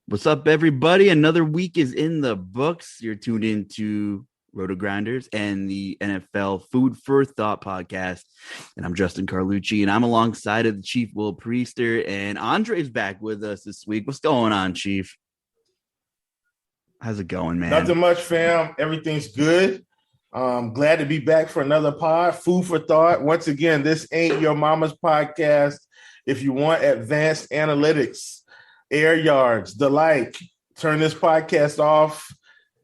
What's up, everybody? Another week is in the books. You're tuned into RotoGrinders and the NFL Food for Thought podcast. And I'm Justin Carlucci, and I'm alongside of the Chief Will Priester. And Andre's back with us this week. What's going on, Chief? How's it going, man? Nothing much, fam. Everything's good. Glad to be back for another pod. Food for Thought. Once again, this ain't your mama's podcast. If you want advanced analytics, air yards, the like, turn this podcast off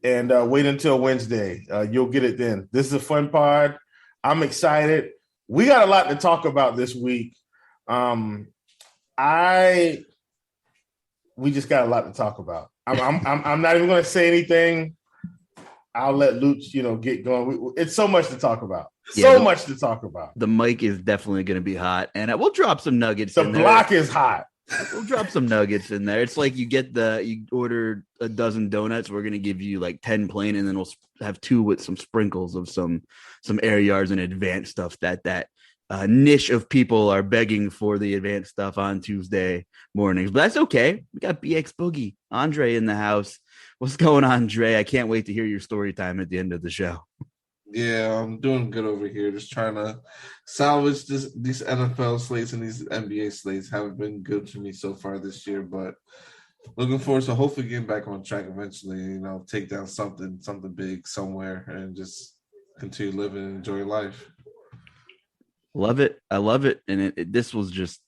and wait until Wednesday. You'll get it then. This is a fun pod. I'm excited. We got a lot to talk about this week. We just got a lot to talk about. I'm not even going to say anything. I'll let Luuch, get going. It's so much to talk about. Much to talk about. The mic is definitely going to be hot, and we'll drop some nuggets. The block is hot. We'll drop some nuggets in there. It's like you order a dozen donuts. We're going to give you like 10 plain, and then we'll have 2 with some sprinkles of some air yards and advanced stuff that niche of people are begging for the advanced stuff on Tuesday mornings. But that's okay. We got BX Boogie, Andre in the house. What's going on, Dre? I can't wait to hear your story time at the end of the show. Yeah, I'm doing good over here. Just trying to salvage these NFL slates and these NBA slates. Haven't been good to me so far this year, but looking forward to hopefully getting back on track eventually. Take down something big somewhere and just continue living and enjoy life. Love it. I love it. And this was just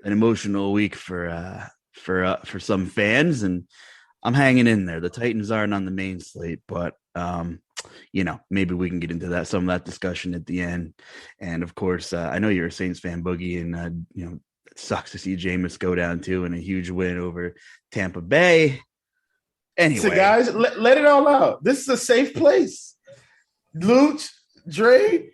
an emotional week for some fans, and I'm hanging in there. The Titans aren't on the main slate, but maybe we can get into some of that discussion at the end. And of course, I know you're a Saints fan, Boogie, and it sucks to see Jameis go down too in a huge win over Tampa Bay. Anyway, so guys, let it all out. This is a safe place. Luuch, Dre,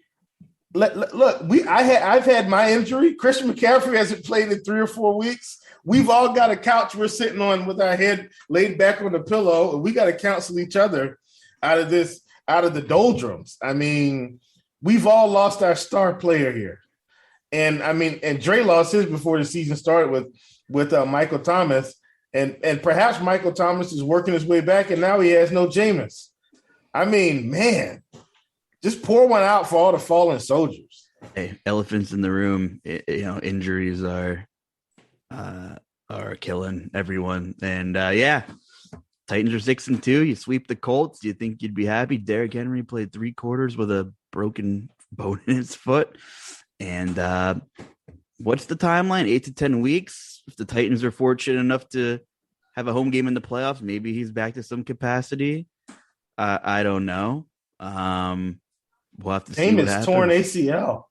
look. I've had my injury. Christian McCaffrey hasn't played in 3 or 4 weeks. We've all got a couch we're sitting on with our head laid back on the pillow, and we got to counsel each other out of the doldrums. I mean, we've all lost our star player here. And Dre lost his before the season started with Michael Thomas. And perhaps Michael Thomas is working his way back, and now he has no Jameis. I mean, man, just pour one out for all the fallen soldiers. Hey, elephants in the room. Injuries are killing everyone. And Titans are 6-2. You sweep the Colts. Do you think you'd be happy? Derrick Henry played 3 quarters with a broken bone in his foot. And what's the timeline? 8 to 10 weeks. If the Titans are fortunate enough to have a home game in the playoffs, maybe he's back to some capacity. I don't know. We'll have to see what happens. Torn ACL.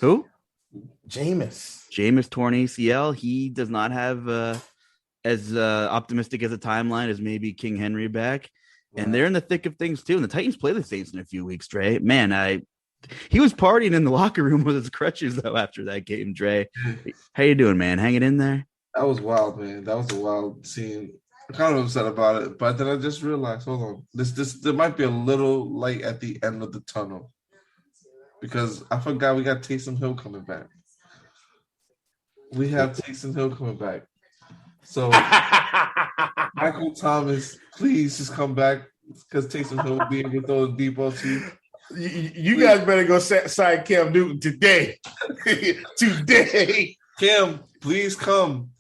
Who? Jameis torn ACL. He does not have as optimistic as a timeline as maybe King Henry back. Right. And they're in the thick of things too. And the Titans play the Saints in a few weeks, Dre. Man, he was partying in the locker room with his crutches though after that game, Dre. How you doing, man? Hanging in there? That was wild, man. That was a wild scene. I'm kind of upset about it, but then I just realized, hold on, there might be a little light at the end of the tunnel because I forgot we got Taysom Hill coming back. We have Taysom Hill coming back. So, Michael Thomas, please just come back because Taysom Hill will be able to throw the deep ball to you. You guys better go sign Cam Newton today. Today. Cam, please come.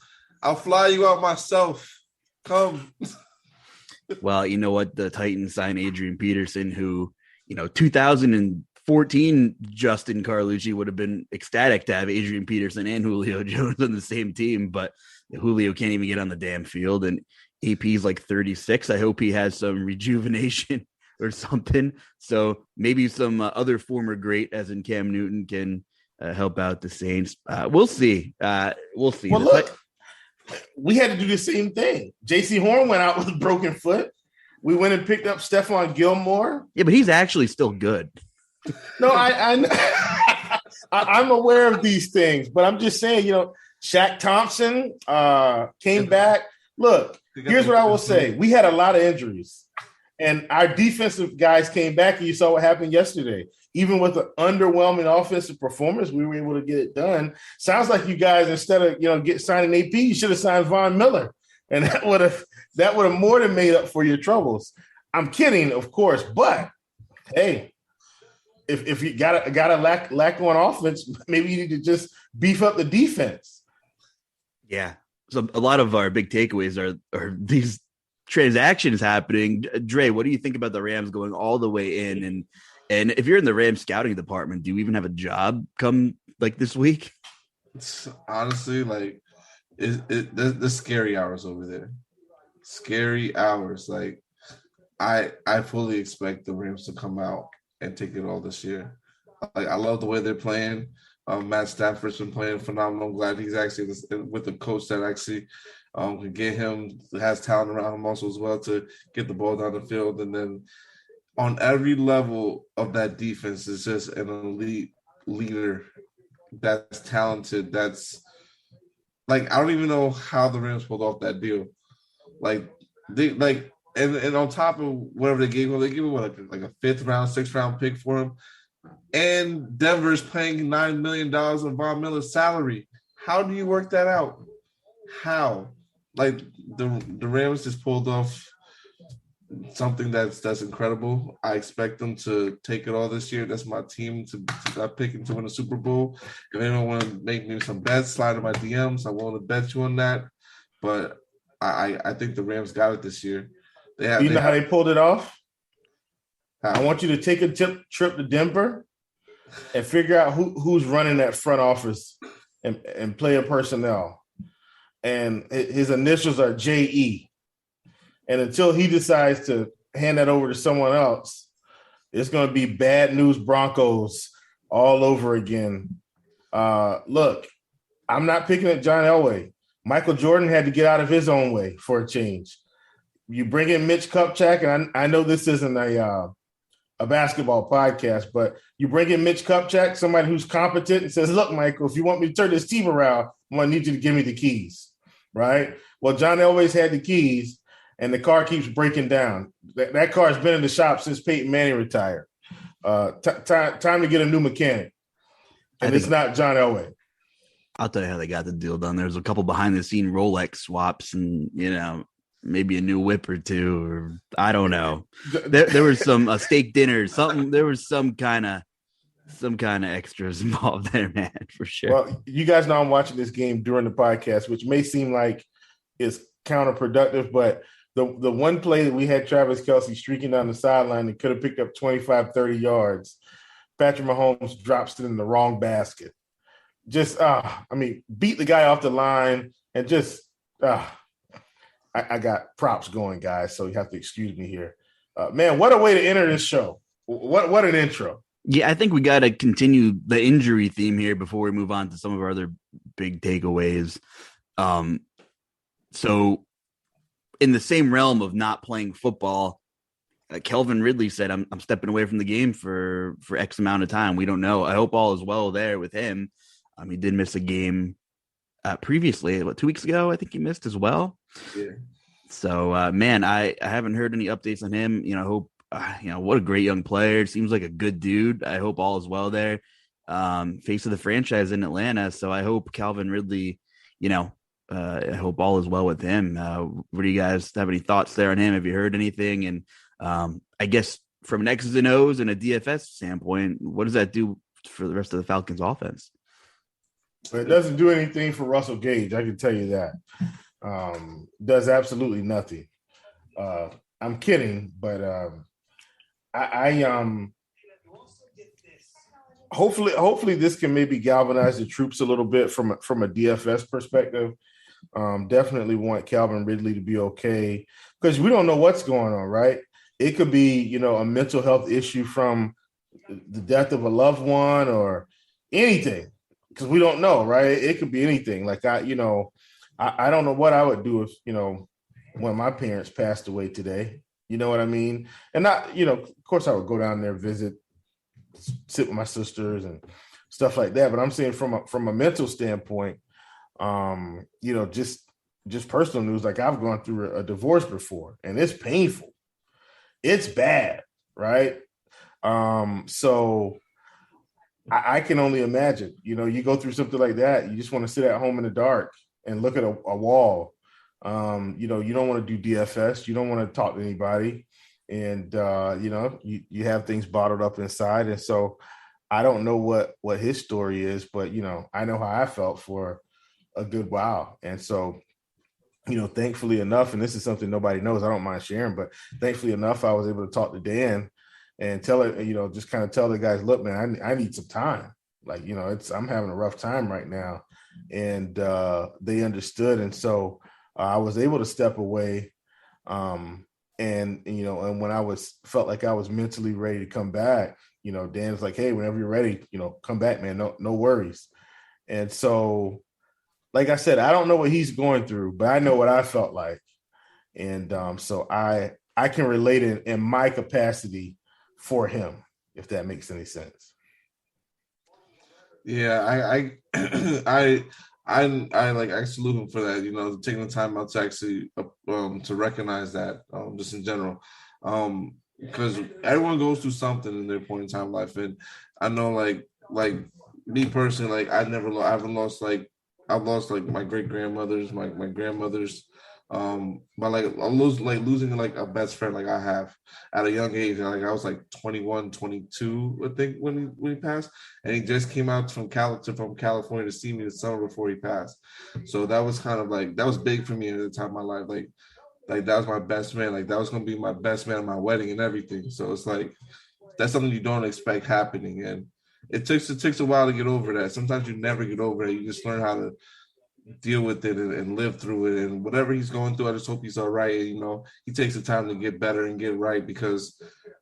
I'll fly you out myself. Come. Well, you know what? The Titans signed Adrian Peterson, who, 2014 Justin Carlucci would have been ecstatic to have Adrian Peterson and Julio Jones on the same team, but Julio can't even get on the damn field, and AP's like 36. I hope he has some rejuvenation or something. So maybe some other former great, as in Cam Newton, can help out the Saints. We'll see. Well, look, we had to do the same thing. J.C. Horn went out with a broken foot. We went and picked up Stephon Gilmore. Yeah, but he's actually still good. No, I'm aware of these things, but I'm just saying, Shaq Thompson came back. Look, here's what I will say. We had a lot of injuries, and our defensive guys came back, and you saw what happened yesterday. Even with an underwhelming offensive performance, we were able to get it done. Sounds like you guys, instead of signing AP, you should have signed Von Miller, and that would have more than made up for your troubles. I'm kidding, of course, but hey, if you got a lack on offense, maybe you need to just beef up the defense. Yeah. So a lot of our big takeaways are these transactions happening. Dre, what do you think about the Rams going all the way in? And if you're in the Rams scouting department, do you even have a job come like this week? It's honestly, like, the scary hours over there. Scary hours. Like, I fully expect the Rams to come out and take it all this year. Like, I love the way they're playing. Matt Stafford's been playing phenomenal. I'm glad he's actually with a coach that actually can get him, has talent around him also as well to get the ball down the field. And then on every level of that defense is just an elite leader that's talented. That's like, I don't even know how the Rams pulled off that deal. Like, and on top of whatever they gave him like a 5th round, 6th round pick for him. And Denver's paying $9 million of Von Miller's salary. How do you work that out? How? Like, the Rams just pulled off something that's incredible. I expect them to take it all this year. That's my team to pick to win a Super Bowl. If anyone want to make me some bets, slide in my DMs. I'm willing to bet you on that. But I think the Rams got it this year. How they pulled it off? I want you to take a trip to Denver and figure out who's running that front office and player personnel. And his initials are JE. And until he decides to hand that over to someone else, it's going to be bad news Broncos all over again. Look, I'm not picking at John Elway. Michael Jordan had to get out of his own way for a change. You bring in Mitch Kupchak, and I know this isn't a basketball podcast, but you bring in Mitch Kupchak, somebody who's competent, and says, look, Michael, if you want me to turn this team around, I'm going to need you to give me the keys, right? Well, John Elway's had the keys, and the car keeps breaking down. That car has been in the shop since Peyton Manning retired. Time to get a new mechanic, and it's not John Elway. I'll tell you how they got the deal done. There's a couple behind-the-scene Rolex swaps and, maybe a new whip or two, or I don't know. There was a steak dinner, something. There was some kind of extras involved there, man, for sure. Well, you guys know I'm watching this game during the podcast, which may seem like it's counterproductive, but the one play that we had Travis Kelce streaking down the sideline that could have picked up 25, 30 yards, Patrick Mahomes drops it in the wrong basket. Just, beat the guy off the line and just, I got props going, guys, so you have to excuse me here. Man, what a way to enter this show. What an intro. Yeah, I think we got to continue the injury theme here before we move on to some of our other big takeaways. So in the same realm of not playing football, Calvin Ridley said, I'm stepping away from the game for X amount of time. We don't know. I hope all is well there with him. He did miss a game previously, 2 weeks ago, I think he missed as well. Yeah. So, man, I haven't heard any updates on him. I hope, what a great young player. Seems like a good dude. I hope all is well there. Face of the franchise in Atlanta. So I hope Calvin Ridley, I hope all is well with him. What do you guys have any thoughts there on him? Have you heard anything? And I guess from an X's and O's and a DFS standpoint, what does that do for the rest of the Falcons offense? It doesn't do anything for Russell Gage. I can tell you that. Does absolutely nothing. I'm kidding, but hopefully this can maybe galvanize the troops a little bit from a DFS perspective. Definitely want Calvin Ridley to be okay because we don't know what's going on, right? It could be, a mental health issue from the death of a loved one or anything. Because we don't know, right? It could be anything. Like I don't know what I would do if, when my parents passed away today. You know what I mean? And not, of course I would go down there, visit, sit with my sisters and stuff like that. But I'm saying from a mental standpoint, just personal news, like I've gone through a divorce before and it's painful. It's bad, right? So I can only imagine, you go through something like that, you just want to sit at home in the dark and look at a wall. You don't want to do DFS. You don't want to talk to anybody. And, you have things bottled up inside. And so I don't know what his story is, but, I know how I felt for a good while. And so, thankfully enough, and this is something nobody knows, I don't mind sharing, but thankfully enough, I was able to talk to Dan and tell it, just kind of tell the guys, look, man, I need some time. Like, I'm having a rough time right now. And they understood. And so I was able to step away. And when I felt like I was mentally ready to come back, Dan's like, hey, whenever you're ready, come back, man. No worries. And so, like I said, I don't know what he's going through, but I know what I felt like. And so I can relate in my capacity for him, if that makes any sense. Yeah, I salute him for that. Taking the time out to actually to recognize that, just in general, because everyone goes through something in their point in time life, and I know like me personally, like I've lost like my great grandmothers, my grandmothers. But like losing like a best friend like I have at a young age. Like I was like 21, 22, I think when he passed, and he just came out from California to see me the summer before he passed. So that was kind of like, that was big for me at the time of my life. Like that was my best man. Like that was gonna be my best man at my wedding and everything. So it's like that's something you don't expect happening, and it takes a while to get over that. Sometimes you never get over it. You just learn how to deal with it and live through it. And whatever he's going through, I just hope he's all right. He takes the time to get better and get right, because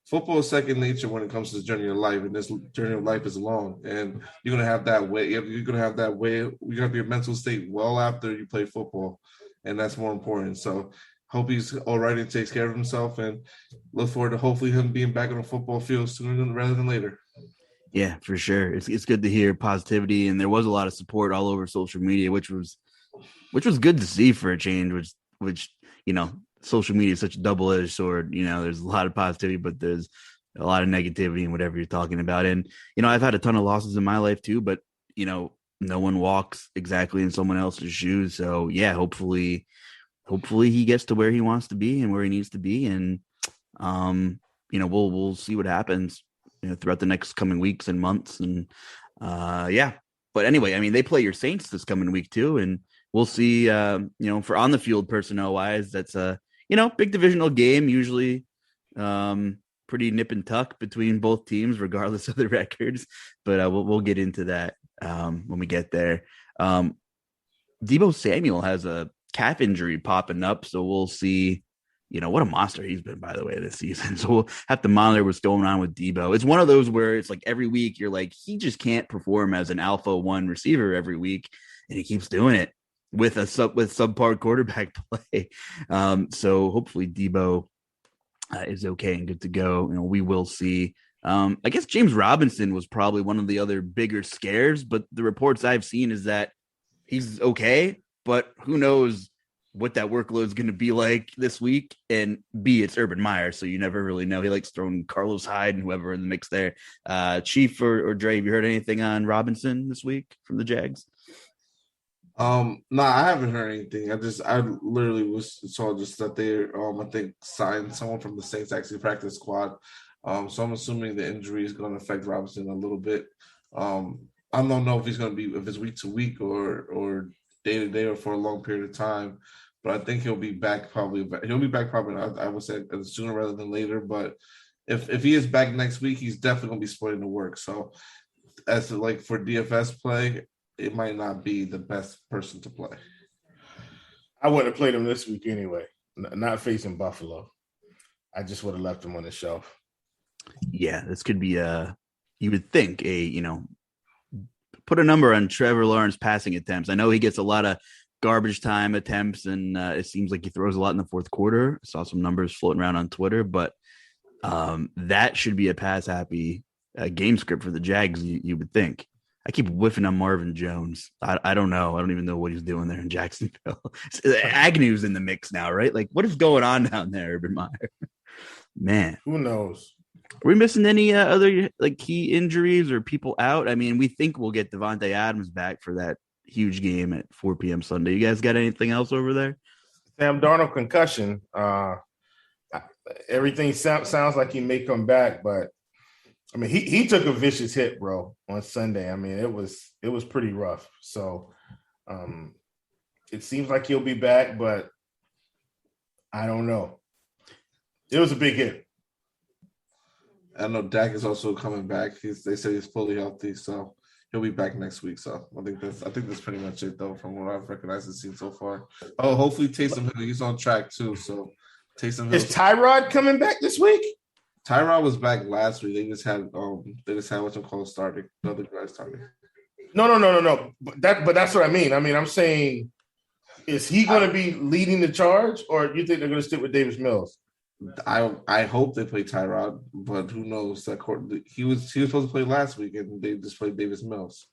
football is second nature when it comes to the journey of life. And this journey of life is long, and you're going to have that way. You're going to have that way. You're going to have your mental state well after you play football. And that's more important. So hope he's all right and takes care of himself, and look forward to hopefully him being back on the football field sooner rather than later. Yeah, for sure. It's good to hear positivity, and there was a lot of support all over social media, which was good to see for a change. Which social media is such a double-edged sword. There's a lot of positivity, but there's a lot of negativity in whatever you're talking about. And I've had a ton of losses in my life too, but no one walks exactly in someone else's shoes. So yeah, hopefully he gets to where he wants to be and where he needs to be, and we'll see what happens throughout the next coming weeks and months. And yeah, but anyway, I mean, they play your Saints this coming week too, and we'll see. For on the field personnel wise, that's a big divisional game, usually pretty nip and tuck between both teams, regardless of the records. But we'll get into that when we get there. Deebo Samuel has a calf injury popping up, so we'll see. What a monster he's been, by the way, this season. So we'll have to monitor what's going on with Deebo. It's one of those where it's like every week you're like, he just can't perform as an alpha one receiver every week, and he keeps doing it with subpar quarterback play. So hopefully Deebo is okay and good to go. We will see. I guess James Robinson was probably one of the other bigger scares, but the reports I've seen is that he's okay, but who knows what that workload is going to be like this week. And B, it's Urban Meyer, so you never really know. He likes throwing Carlos Hyde and whoever in the mix there. Chief or Dre, have you heard anything on Robinson this week from the Jags? No, I haven't heard anything. I literally saw just that they I think signed someone from the Saints actually practice squad. So I'm assuming the injury is going to affect Robinson a little bit. I don't know if it's week to week or day to day or for a long period of time, but I think he'll be back probably. I would say sooner rather than later. But if he is back next week, he's definitely going to be splitting the work. So as to, like, for DFS play, it might not be the best person to play. I wouldn't have played him this week anyway. Not facing Buffalo. I just would have left him on the shelf. Yeah, this could be you would think put a number on Trevor Lawrence passing attempts. I know he gets a lot of garbage time attempts, and it seems like he throws a lot in the fourth quarter. I saw some numbers floating around on Twitter, but that should be a pass-happy game script for the Jags, you would think. I keep whiffing on Marvin Jones. I don't know. I don't even know what he's doing there in Jacksonville. Agnew's in the mix now, right? Like, what is going on down there, Urban Meyer? Man. Who knows? Are we missing any other like key injuries or people out? I mean, we think we'll get Devontae Adams back for that huge game at 4 p.m. Sunday. You guys got anything else over there? Sam Darnold concussion. Everything sounds like he may come back, but I mean, he took a vicious hit, bro, on Sunday. I mean, it was pretty rough. So it seems like he'll be back, but I don't know. It was a big hit. I know Dak is also coming back. They say he's fully healthy, so he'll be back next week. So I think that's pretty much it, though, from what I've recognized and seen so far. Oh, hopefully Taysom Hill, he's on track too. So Taysom Hill. Is Tyrod coming back this week? Tyrod was back last week. They just had what's it called starting. Another guy starting. No. But that's what I mean. I mean, I'm saying, is he going to be leading the charge, or do you think they're going to stick with Davis Mills? I hope they play Tyrod, but who knows? He was supposed to play last week, and they just played Davis Mills.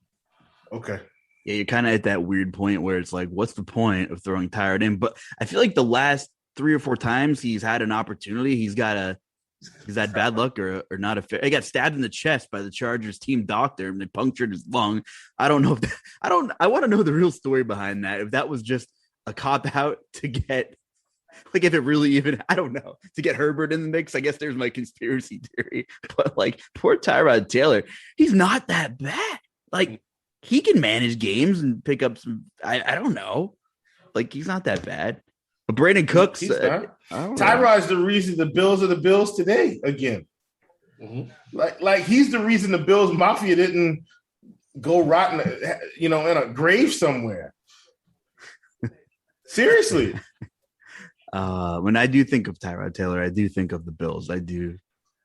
Okay. Yeah, you're kind of at that weird point where it's like, what's the point of throwing Tyrod in? But I feel like the last 3 or 4 times he's had an opportunity, he's had bad luck or not a fair. He got stabbed in the chest by the Chargers team doctor, and they punctured his lung. I don't know if I want to know the real story behind that. If that was just a cop out to get, like, if it really even, I don't know, to get Herbert in the mix. I guess there's my conspiracy theory. But like, poor Tyrod Taylor, he's not that bad. Like, he can manage games and pick up some. I don't know. Like, he's not that bad. But Brandon Cooks, Tyrod's the reason the Bills are the Bills today again. Mm-hmm. Like he's the reason the Bills Mafia didn't go rotten, in a grave somewhere. Seriously. When I do think of Tyrod Taylor, I do think of the Bills. I do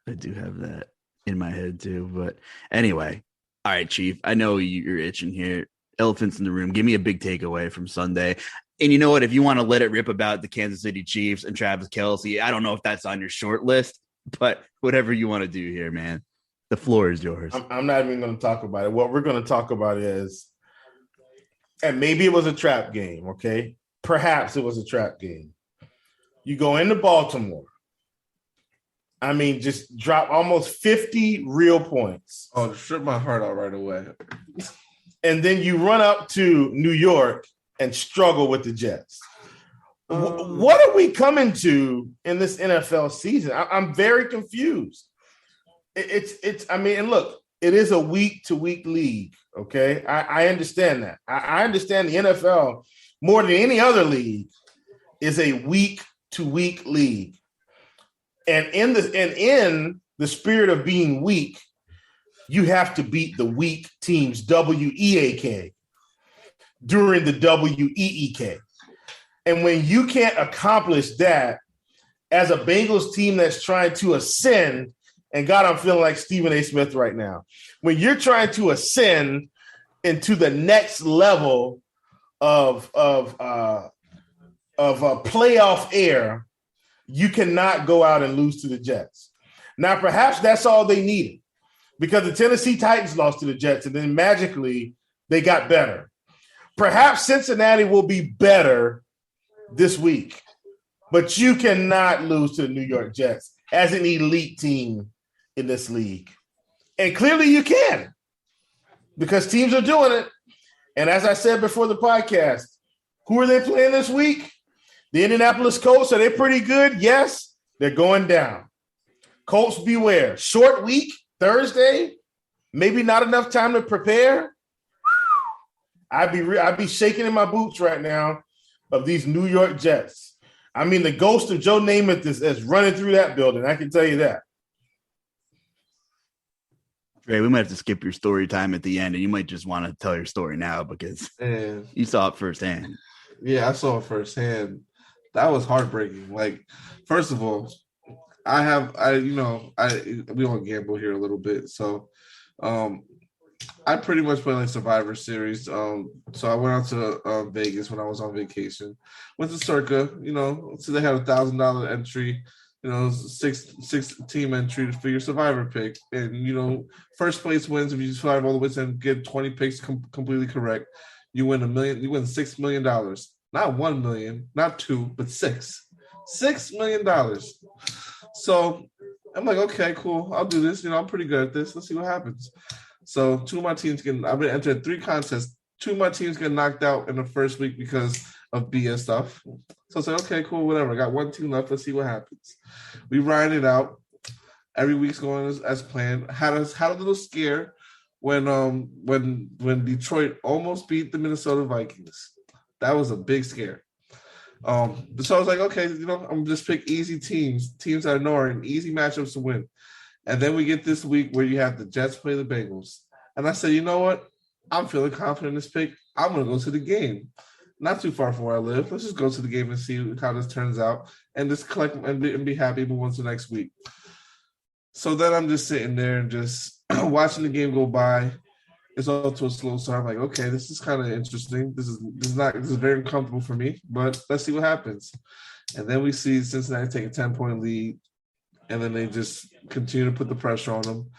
have that in my head too. But anyway, all right, Chief. I know you're itching here. Elephants in the room. Give me a big takeaway from Sunday. And you know what? If you want to let it rip about the Kansas City Chiefs and Travis Kelce, I don't know if that's on your short list, but whatever you want to do here, man, the floor is yours. I'm not even going to talk about it. What we're going to talk about is, and maybe it was a trap game, okay? Perhaps it was a trap game. You go into Baltimore. I mean, just drop almost 50 real points. Oh, strip my heart out right away. And then you run up to New York and struggle with the Jets. What are we coming to in this NFL season? I'm very confused. And look, it is a week-to-week league, okay? I understand that. I understand the NFL, more than any other league, is a week-to-week league. And in the spirit of being weak, you have to beat the weak teams, WEAK, during the WEEK. And when you can't accomplish that as a Bengals team that's trying to ascend, and God, I'm feeling like Stephen A. Smith right now. When you're trying to ascend into the next level of playoff air, you cannot go out and lose to the Jets. Now, perhaps that's all they needed, because the Tennessee Titans lost to the Jets, and then magically they got better. Perhaps Cincinnati will be better this week, but you cannot lose to the New York Jets as an elite team in this league. And clearly you can, because teams are doing it. And as I said before the podcast, who are they playing this week? The Indianapolis Colts. Are they pretty good? Yes, they're going down. Colts beware. Short week, Thursday, maybe not enough time to prepare. I'd be shaking in my boots right now of these New York Jets. I mean, the ghost of Joe Namath is running through that building. I can tell you that. Ray, we might have to skip your story time at the end, and you might just want to tell your story now because you saw it firsthand. Yeah, I saw it firsthand. That was heartbreaking. Like, first of all, we don't gamble here a little bit. So I pretty much play like Survivor Series. So I went out to Vegas when I was on vacation. Went to Circa, so they had $1,000 entry, six team entry for your Survivor pick, and first place wins if you survive all the way and get 20 picks completely correct. You win $1 million. You win $6 million, not 1 million, not 2, but $6 million. So I'm like, okay, cool. I'll do this. I'm pretty good at this. Let's see what happens. So two of my teams I've been entered 3 contests. 2 of my teams get knocked out in the first week because of BS stuff. So I said, okay, cool, whatever. I got 1 team left. Let's see what happens. We ride it out. Every week's going as planned. Had a little scare when Detroit almost beat the Minnesota Vikings. That was a big scare. So I was like, okay, I'm just pick easy teams that I know are in easy matchups to win. And then we get this week where you have the Jets play the Bengals. And I said, you know what? I'm feeling confident in this pick. I'm going to go to the game. Not too far from where I live. Let's just go to the game and see how this turns out and just collect and be happy move on to next week. So then I'm just sitting there and just watching the game go by. It's all to a slow start. I'm like, okay, this is kind of interesting. This is very uncomfortable for me, but let's see what happens. And then we see Cincinnati take a 10-point lead. And then they just continue to put the pressure on them.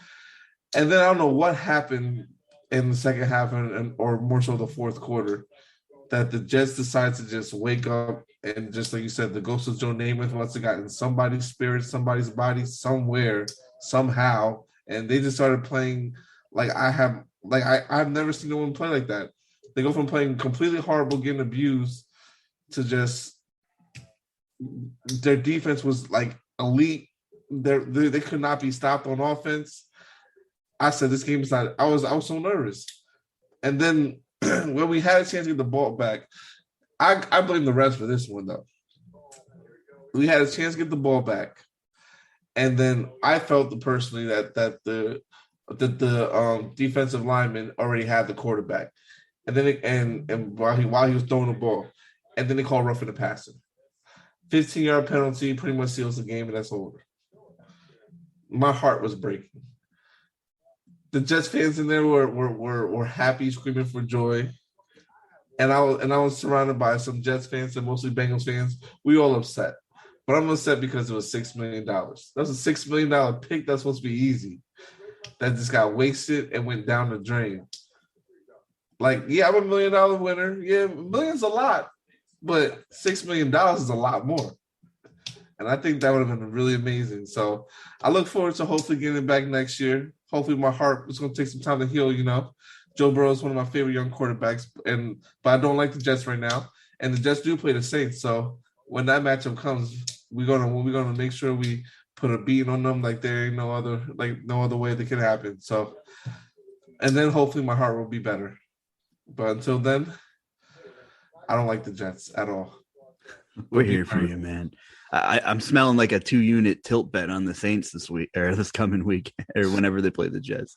And then I don't know what happened in the second half or more so the fourth quarter that the Jets decide to just wake up and just like you said, the ghost of Joe Namath must have gotten somebody's spirit, somebody's body somewhere, somehow. And they just started playing I've never seen no one play like that. They go from playing completely horrible, getting abused, to just their defense was like elite. They could not be stopped on offense. I said this game is not. I was so nervous, and then when we had a chance to get the ball back, I blame the refs for this one though. We had a chance to get the ball back, and then I felt personally that the defensive lineman already had the quarterback, and then and while he was throwing the ball, and then they called roughing the passer. 15-yard penalty pretty much seals the game, and that's over. My heart was breaking. The Jets fans in there were happy, screaming for joy, and I was surrounded by some Jets fans and mostly Bengals fans. We all upset, but I'm upset because it was $6 million. That was a $6 million pick that's supposed to be easy. That just got wasted and went down the drain. Like, yeah, I'm $1 million winner. Yeah, $1 million's a lot, but $6 million is a lot more. And I think that would have been really amazing. So I look forward to hopefully getting it back next year. Hopefully my heart is going to take some time to heal, Joe Burrow is one of my favorite young quarterbacks, but I don't like the Jets right now. And the Jets do play the Saints. So when that matchup comes, we're gonna make sure we put a beat on them like there ain't no other way that can happen. So, and then hopefully my heart will be better. But until then, I don't like the Jets at all. We're here for you, man. I'm smelling like a 2-unit tilt bet on the Saints this week or this coming week or whenever they play the Jets.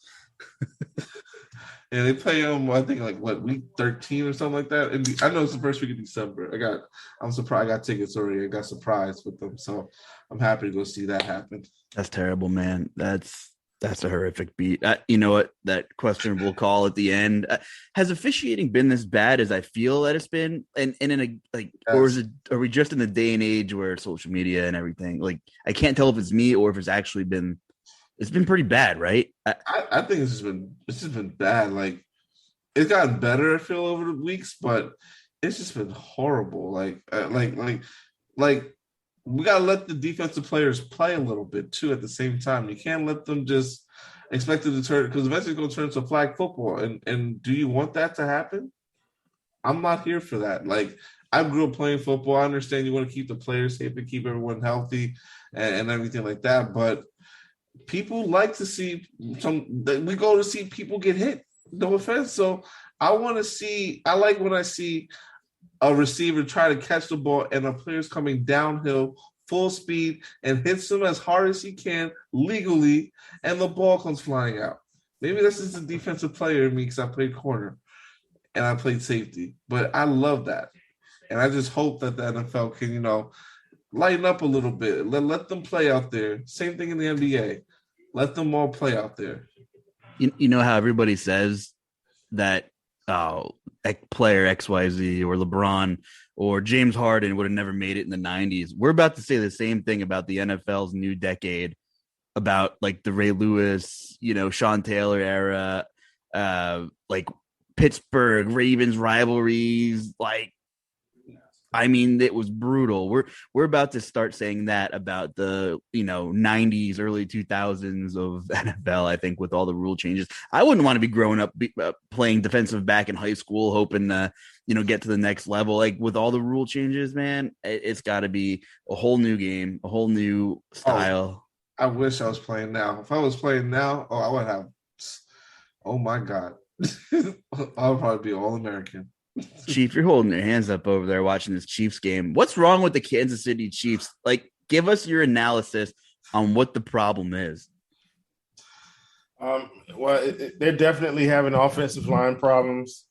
Yeah, they play I think week 13 or something like that. And I know it's the first week of December. I'm surprised I got tickets already. I got surprised with them, so I'm happy to go see that happen. That's terrible, man. That's a horrific beat. You know what? That questionable call at the end. Has officiating been this bad as I feel that it's been? And in yes. Or are we just in the day and age where social media and everything? Like, I can't tell if it's me or if it's actually been. It's been pretty bad, right? I think it's just been bad. Like, it's gotten better, I feel, over the weeks, but it's just been horrible. Like we gotta let the defensive players play a little bit too at the same time. You can't let them just expect it to turn, because eventually it's gonna turn into flag football. And do you want that to happen? I'm not here for that. Like, I grew up playing football. I understand you want to keep the players safe and keep everyone healthy and everything like that, but people like to see we go to see people get hit. No offense. So I like when I see a receiver try to catch the ball and a player's coming downhill full speed and hits him as hard as he can legally, and the ball comes flying out. Maybe this is the defensive player in me because I played corner and I played safety, but I love that. And I just hope that the NFL can, lighten up a little bit. Let them play out there. Same thing in the NBA. Let them all play out there. You know how everybody says that player XYZ or LeBron or James Harden would have never made it in the 90s. We're about to say the same thing about the NFL's new decade, about like the Ray Lewis, Sean Taylor era, like Pittsburgh Ravens rivalries. Like, I mean, it was brutal. We're about to start saying that about the 90s, early 2000s of NFL. I think with all the rule changes, I wouldn't want to be growing up playing defensive back in high school, hoping to get to the next level. Like with all the rule changes, man, it's got to be a whole new game, a whole new style. I wish I was playing now. If I was playing now, I would have. Oh my God, I would probably be All-American. Chief, you're holding your hands up over there watching this Chiefs game. What's wrong with the Kansas City Chiefs? Like, give us your analysis on what the problem is. They're definitely having offensive line problems.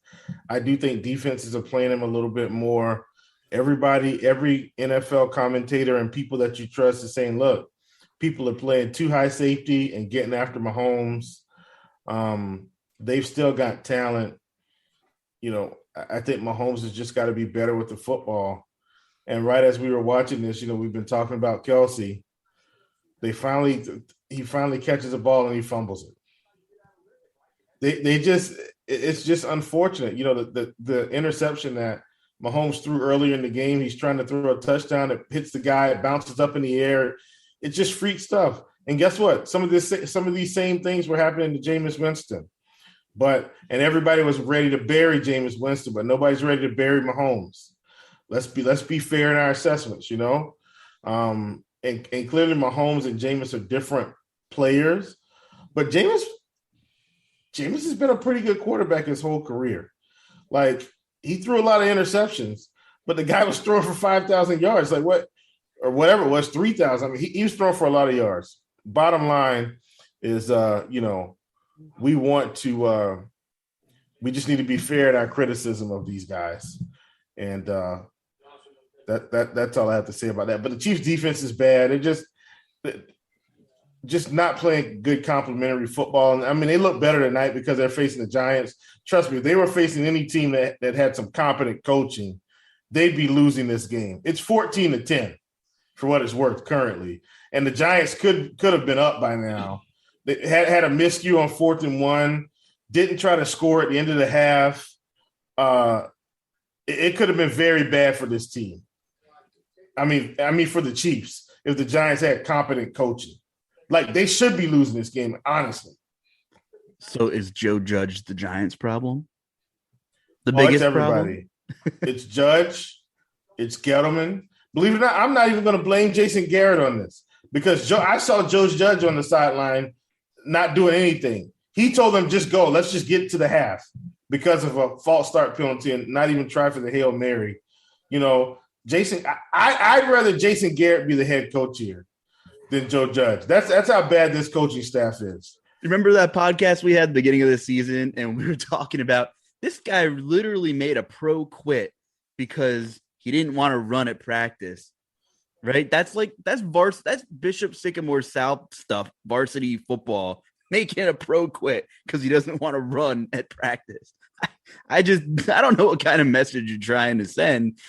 I do think defenses are playing them a little bit more. Every NFL commentator and people that you trust is saying, look, people are playing too high safety and getting after Mahomes. They've still got talent. I think Mahomes has just got to be better with the football. And right as we were watching this, we've been talking about Kelce. He finally catches a ball and he fumbles it. It's just unfortunate. The interception that Mahomes threw earlier in the game, he's trying to throw a touchdown. It hits the guy, it bounces up in the air. It's just freak stuff. And guess what? Some of these same things were happening to Jameis Winston. And everybody was ready to bury Jameis Winston, but nobody's ready to bury Mahomes. Let's be fair in our assessments, And clearly Mahomes and Jameis are different players, but Jameis has been a pretty good quarterback his whole career. Like, he threw a lot of interceptions, but the guy was throwing for 5,000 yards, like what, or whatever it was, 3,000. I mean, he was throwing for a lot of yards. Bottom line is, we just need to be fair in our criticism of these guys. And that's all I have to say about that. But the Chiefs defense is bad. They're just not playing good complementary football. And I mean, they look better tonight because they're facing the Giants. Trust me, if they were facing any team that had some competent coaching, they'd be losing this game. It's 14-10 for what it's worth currently. And the Giants could have been up by now. They had a miscue on 4th and 1, didn't try to score at the end of the half. It could have been very bad for this team. I mean, for the Chiefs, if the Giants had competent coaching. Like, they should be losing this game, honestly. So is Joe Judge the Giants' problem? The biggest problem? It's Judge. It's Gettleman. Believe it or not, I'm not even going to blame Jason Garrett on this because I saw Joe Judge on the sideline not doing anything. He told them, just go. Let's just get to the half because of a false start penalty and not even try for the Hail Mary. Jason, I'd rather Jason Garrett be the head coach here than Joe Judge. That's how bad this coaching staff is. Remember that podcast we had at the beginning of the season and we were talking about this guy literally made a pro quit because he didn't want to run at practice. Right? That's Bishop Sycamore South stuff, varsity football, making a pro quit because he doesn't want to run at practice. I don't know what kind of message you're trying to send.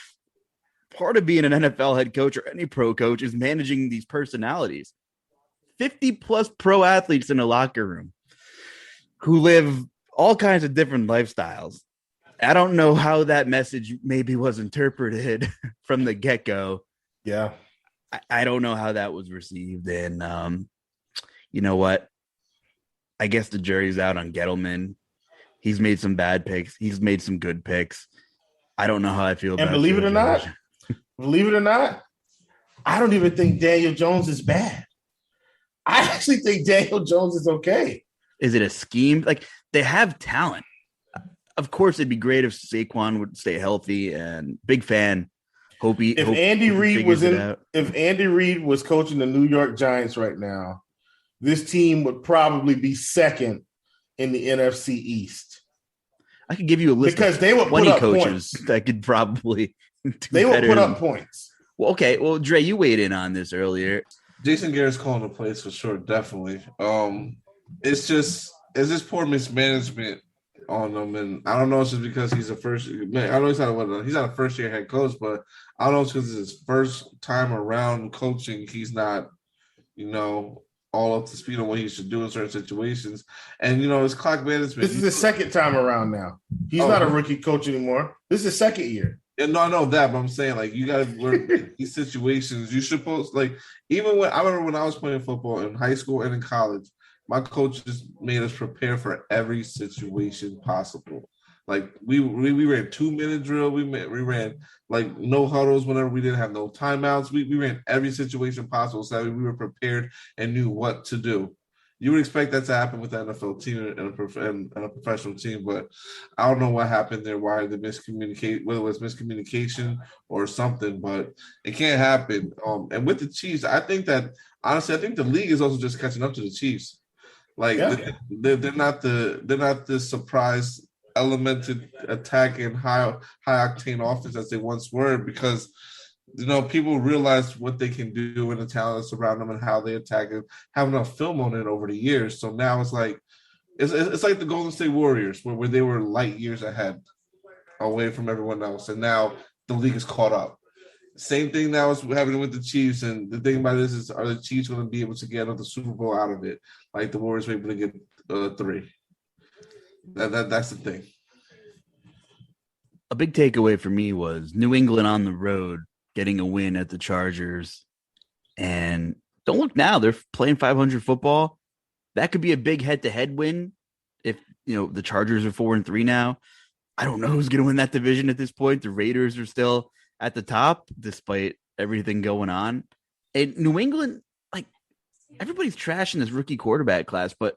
Part of being an NFL head coach or any pro coach is managing these personalities. 50 plus pro athletes in a locker room who live all kinds of different lifestyles. I don't know how that message maybe was interpreted from the get-go. Yeah. I don't know how that was received. And you know what? I guess the jury's out on Gettleman. He's made some bad picks. He's made some good picks. I don't know how I feel about it. And believe it or not, I don't even think Daniel Jones is bad. I actually think Daniel Jones is okay. Is it a scheme? Like, they have talent. Of course, it'd be great if Saquon would stay healthy, and big fan. If Andy Reid was coaching the New York Giants right now, this team would probably be second in the NFC East. I could give you a list because they would 20 coaches points. That could probably they would put up points. Well, okay. Well, Dre, you weighed in on this earlier. Jason Garrett's calling the plays for sure, definitely. It's it's just poor mismanagement on him, and I don't know if it's just because he's a first. Man, I know he's not a first year head coach, but I don't know if it's because it's his first time around coaching. He's not, all up to speed on what he should do in certain situations, and it's clock management. This is the second time around now. He's not a rookie coach anymore. This is his second year. And no, I know that, but I'm saying like you got to work in these situations. You should post even when I remember when I was playing football in high school and in college. My coach just made us prepare for every situation possible. Like we ran 2-minute drill. We ran like no huddles whenever we didn't have no timeouts. We ran every situation possible so that we were prepared and knew what to do. You would expect that to happen with the NFL team and a professional team, but I don't know what happened there. Why they miscommunicate? Whether it was miscommunication or something, but it can't happen. And with the Chiefs, I think the league is also just catching up to the Chiefs. They're not the surprise elemented attack and high octane offense as they once were, because people realize what they can do and the talent that's around them and how they attack it, have enough film on it over the years. So now it's like the Golden State Warriors where they were light years ahead away from everyone else, and now the league is caught up. Same thing now is happening with the Chiefs, and the thing about this is, are the Chiefs going to be able to get another Super Bowl out of it, like the Warriors were able to get 3? That's the thing. A big takeaway for me was New England on the road getting a win at the Chargers, and don't look now, they're playing 500 football. That could be a big head-to-head win if the Chargers are 4-3 now. I don't know who's going to win that division at this point. The Raiders are still at the top, despite everything going on. And New England, everybody's trashing this rookie quarterback class, but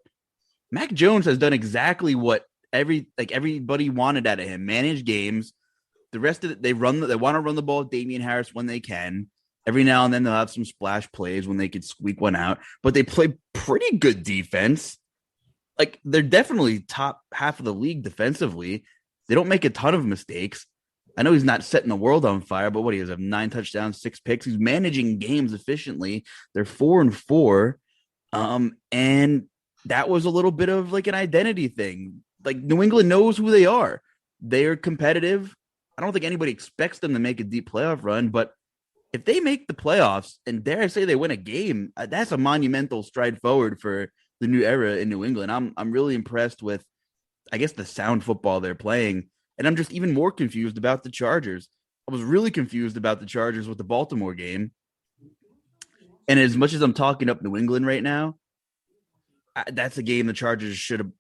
Mac Jones has done exactly what everybody wanted out of him: manage games. The rest of it, they want to run the ball with Damian Harris when they can. Every now and then they'll have some splash plays when they could squeak one out, but they play pretty good defense. They're definitely top half of the league defensively. They don't make a ton of mistakes. I know he's not setting the world on fire, but what he has 9 touchdowns, 6 picks. He's managing games efficiently. They're 4-4. And that was a little bit of an identity thing. New England knows who they are. They're competitive. I don't think anybody expects them to make a deep playoff run, but if they make the playoffs and dare I say they win a game, that's a monumental stride forward for the new era in New England. I'm really impressed with, I guess, the sound football they're playing. And I'm just even more confused about the Chargers. I was really confused about the Chargers with the Baltimore game. And as much as I'm talking up New England right now, that's a game the Chargers should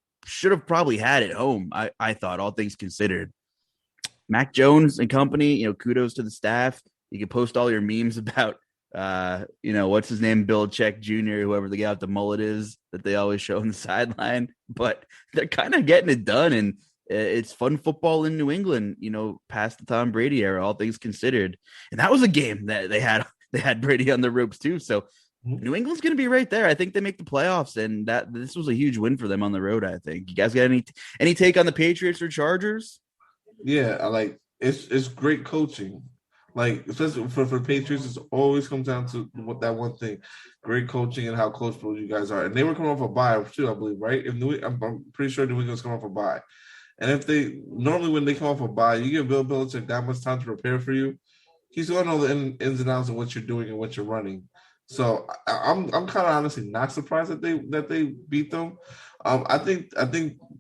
have probably had at home. I thought, all things considered. Mac Jones and company, kudos to the staff. You can post all your memes about, what's his name, Bill Check Jr., whoever the guy with the mullet is that they always show on the sideline. But they're kind of getting it done, and it's fun football in New England, past the Tom Brady era, all things considered. And that was a game that they had Brady on the ropes too. So New England's going to be right there. I think they make the playoffs, and this was a huge win for them on the road, I think. You guys got any take on the Patriots or Chargers? Yeah, it's great coaching. Especially for Patriots, it always comes down to that one thing: great coaching and how coachable you guys are. And they were coming off a bye too, I believe, right? I'm pretty sure New England's coming off a bye. And if when they come off a bye, you give Bill Belichick that much time to prepare for you, he's going to know the ins and outs of what you're doing and what you're running. So I'm kind of honestly not surprised that they beat them. I think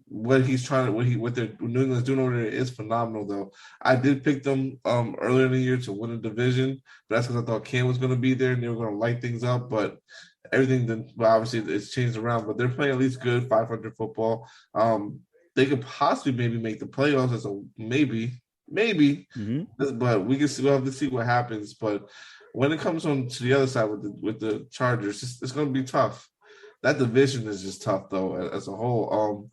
what New England's doing over there is phenomenal, though. I did pick them earlier in the year to win a division, but that's because I thought Cam was going to be there and they were going to light things up. But everything then, obviously, it's changed around. But they're playing at least good 500 football. They could possibly maybe make the playoffs as a maybe. Mm-hmm. But we'll have to see what happens. But when it comes on to the other side with the Chargers, it's going to be tough. That division is just tough, though, as a whole.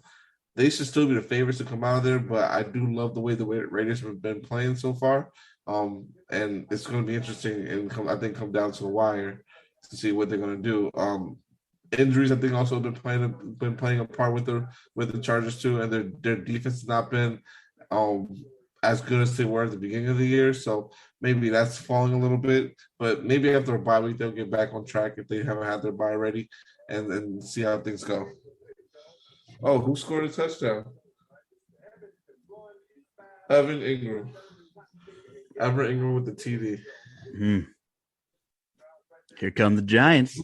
They should still be the favorites to come out of there, but I do love the way the Raiders have been playing so far. And it's going to be interesting and come down to the wire to see what they're going to do. Injuries, I think, also been playing a part with the Chargers too, and their defense has not been as good as they were at the beginning of the year. So maybe that's falling a little bit, but maybe after a bye week they'll get back on track if they haven't had their bye ready, and see how things go. Oh, who scored a touchdown? Evan Ingram. Evan Ingram with the TD. Here come the Giants.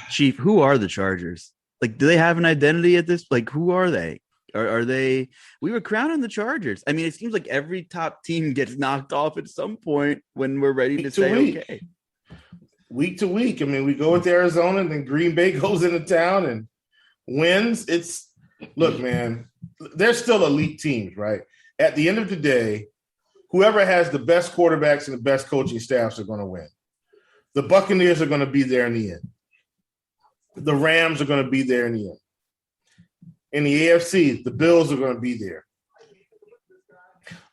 Chief, who are the Chargers? Like, do they have an identity at this? Like, who are they? Are they? We were crowning the Chargers. I mean, it seems like every top team gets knocked off at some point when we're ready to say okay. Week to week. I mean, we go with Arizona, and then Green Bay goes into town and wins. Look, man, they're still elite teams, right? At the end of the day, whoever has the best quarterbacks and the best coaching staffs are going to win. The Buccaneers are going to be there in the end. The Rams are going to be there in the end. In the AFC, the Bills are going to be there.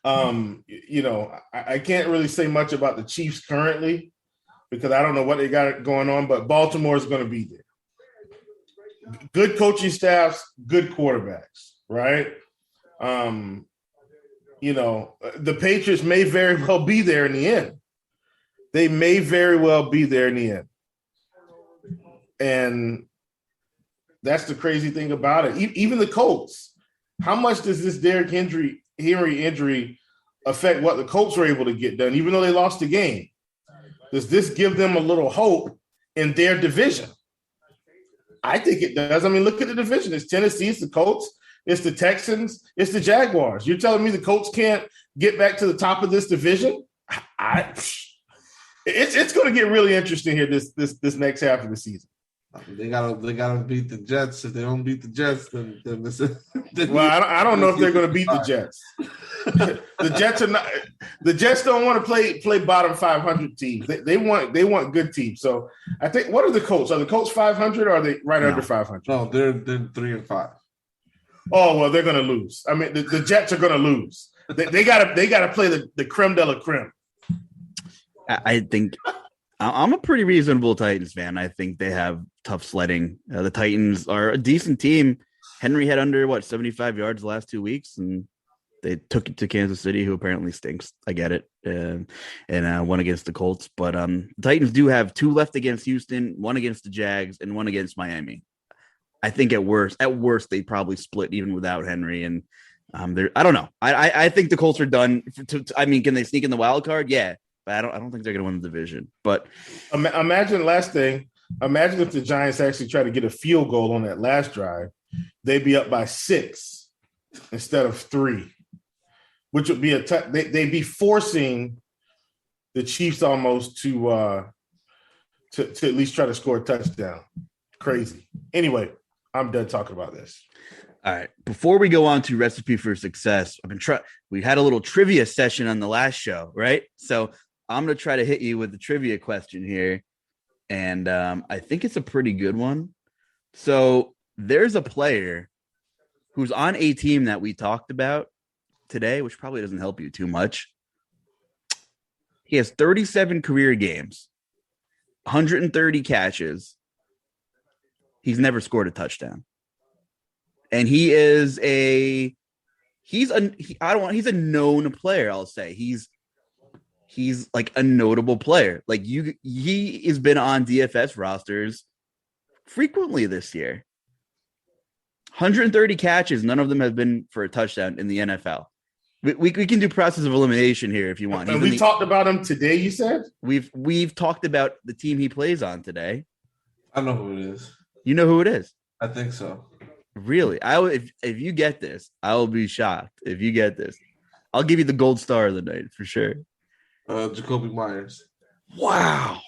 I can't really say much about the Chiefs currently because I don't know what they got going on, but Baltimore is going to be there. Good coaching staffs, good quarterbacks, right? The Patriots may very well be there in the end. They may very well be there in the end. And that's the crazy thing about it. Even the Colts, how much does this Derrick Henry injury affect what the Colts were able to get done, even though they lost the game? Does this give them a little hope in their division? I think it does. I mean, look at the division. It's Tennessee, it's the Colts, it's the Texans, it's the Jaguars. You're telling me the Colts can't get back to the top of this division? It's going to get really interesting here this next half of the season. They gotta beat the Jets. If they don't beat the Jets, then well, I don't know if they're going to beat the Jets. The Jets don't want to play bottom 500 teams. They want good teams. So I think, what are the Colts? Are the Colts 500 or are they under 500? No, they're 3-5. Oh well, they're going to lose. I mean, the Jets are going to lose. They got to play the creme de la creme. I think I'm a pretty reasonable Titans fan. I think they have tough sledding. The Titans are a decent team. Henry had under 75 yards the last 2 weeks, and they took it to Kansas City, who apparently stinks. I get it, and one against the Colts. But the Titans do have 2 left against Houston, 1 against the Jags, and 1 against Miami. I think at worst, they probably split even without Henry. And I don't know. I think the Colts are done. Can they sneak in the wild card? Yeah. But I don't think they're going to win the division. But imagine if the Giants actually try to get a field goal on that last drive, they'd be up by 6 instead of 3, which would be they'd be forcing the Chiefs almost to at least try to score a touchdown. Crazy. Anyway, I'm done talking about this. All right. Before we go on to Recipe for Success, we had a little trivia session on the last show, right? So I'm going to try to hit you with the trivia question here. And I think it's a pretty good one. So there's a player who's on a team that we talked about today, which probably doesn't help you too much. He has 37 career games, 130 catches. He's never scored a touchdown. And he's a known player, I'll say. He's like a notable player. Like he has been on DFS rosters frequently this year. 130 catches, none of them have been for a touchdown in the NFL. We can do process of elimination here if you want. And we talked about him today, you said? We've talked about the team he plays on today. I know who it is. You know who it is? I think so. Really? If you get this, I will be shocked. If you get this, I'll give you the gold star of the night for sure. Jacoby Myers. Wow.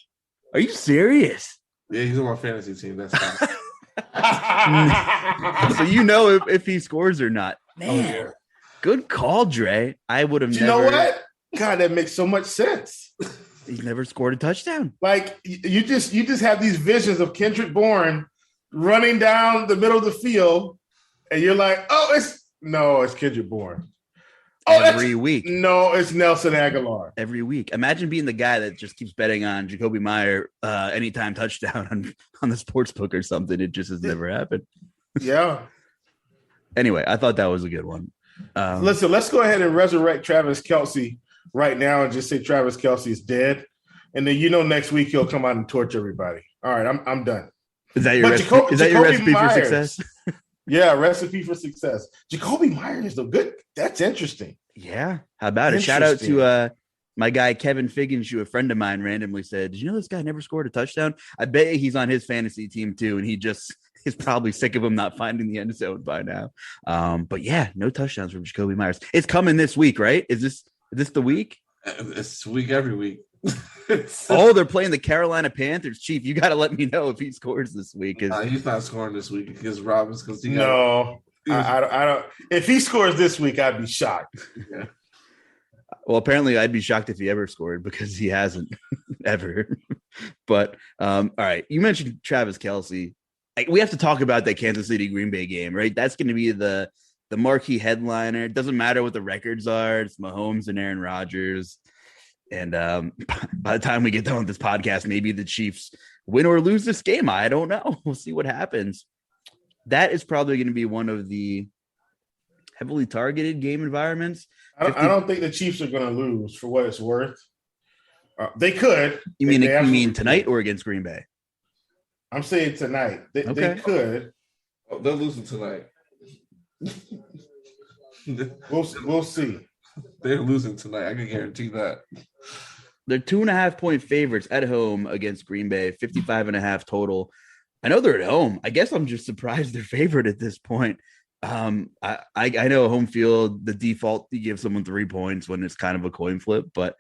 Are you serious? Yeah, he's on my fantasy team. That's fine. So you know if he scores or not. Man, good call, Dre. I would have never. You know what? God, that makes so much sense. He's never scored a touchdown. Like you just have these visions of Kendrick Bourne running down the middle of the field, and you're like, it's Kendrick Bourne. Every week. No, it's Nelson Aguilar. Every week. Imagine being the guy that just keeps betting on Jacoby Meyer anytime touchdown on the sports book or something. It just has never happened. Yeah. Anyway, I thought that was a good one. Listen, let's go ahead and resurrect Travis Kelce right now and just say Travis Kelce is dead. And then next week he'll come out and torch everybody. All right, I'm done. Is that your But recipe? Is that your Jacoby recipe for Myers. success? Yeah, recipe for success. Jacoby Myers, though, good. That's interesting. Yeah. How about it? Shout out Interesting. to my guy Kevin Figgins, a friend of mine randomly said, "Did you know this guy never scored a touchdown?" I bet he's on his fantasy team too, and he just is probably sick of him not finding the end zone by now. But yeah, no touchdowns from Jacoby Myers. It's coming this week, right? Is this the week? It's week every week. Oh, they're playing the Carolina Panthers. Chief, you got to let me know if he scores this week. He's not scoring this week against Robbins because he no. I don't. If he scores this week, I'd be shocked. Yeah. Well, apparently, I'd be shocked if he ever scored because he hasn't ever. But all right, you mentioned Travis Kelce. We have to talk about that Kansas City Green Bay game, right? That's going to be the marquee headliner. It doesn't matter what the records are. It's Mahomes and Aaron Rodgers. And by the time we get done with this podcast, maybe the Chiefs win or lose this game. I don't know. We'll see what happens. That is probably going to be one of the heavily targeted game environments. I don't think the Chiefs are going to lose for what it's worth. They could. You mean tonight or against Green Bay? I'm saying tonight. They could. Oh, they're losing tonight. We'll see. They're losing tonight. I can guarantee that. They're 2.5-point favorites at home against Green Bay, 55.5 total. I know they're at home. I guess I'm just surprised they're favored at this point. I know home field, the default, you give someone 3 points when it's kind of a coin flip, but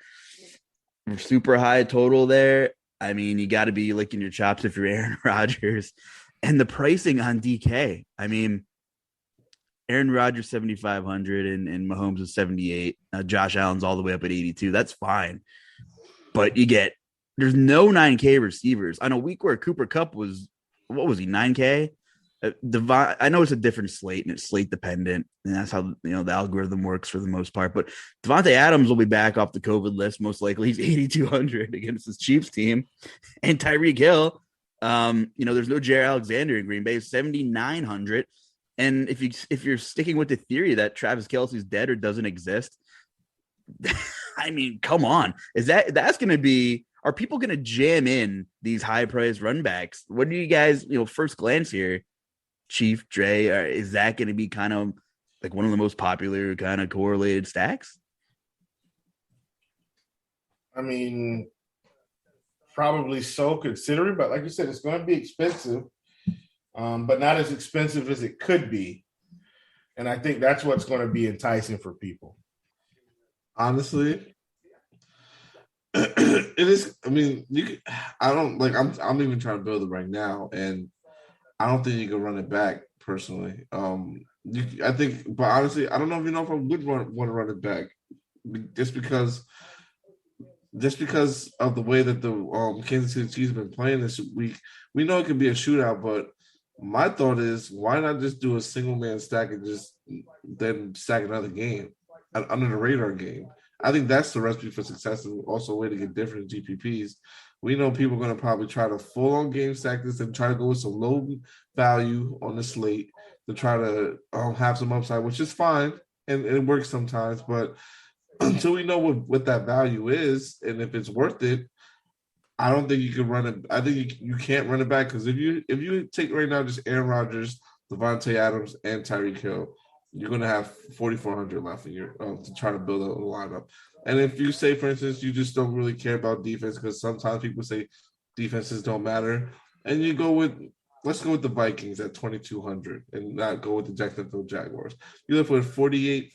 super high total there. I mean, you got to be licking your chops if you're Aaron Rodgers. And the pricing on DK, I mean, Aaron Rodgers 7,500 and Mahomes is 78. Josh Allen's all the way up at 82. That's fine, but there's no 9K receivers on a week where Cooper Kupp was, what was he, 9K? I know it's a different slate and it's slate dependent, and that's how the algorithm works for the most part. But Devontae Adams will be back off the COVID list most likely. He's 8,200 against his Chiefs team, and Tyreek Hill. There's no Jair Alexander in Green Bay, 7,900. And if you're sticking with the theory that Travis Kelce's dead or doesn't exist, I mean, come on, that's going to be? Are people going to jam in these high priced run backs? What do you guys, first glance here, Chief, Dre, is that going to be kind of like one of the most popular kind of correlated stacks? I mean, probably so, considering, but like you said, it's going to be expensive. But not as expensive as it could be. And I think that's what's going to be enticing for people. Honestly, it is. I mean, I'm even trying to build it right now, and I don't think you can run it back personally. I think, but honestly, I don't know if I would want to run it back just because of the way that the Kansas City Chiefs have been playing this week. We know it could be a shootout, but my thought is, why not just do a single man stack and just then stack another game, under the radar game? I think that's the recipe for success and also a way to get different GPPs. We know people are going to probably try to full on game stack this and try to go with some low value on the slate to try to have some upside, which is fine. And it works sometimes, but until we know what that value is and if it's worth it, I don't think you can run it. I think you can't run it back, because if you take right now just Aaron Rodgers, Devontae Adams, and Tyreek Hill, you're going to have 4,400 left in your to try to build a lineup. And if you say, for instance, you just don't really care about defense, because sometimes people say defenses don't matter, and you let's go with the Vikings at 2,200 and not go with the Jacksonville Jaguars. You left with 48-4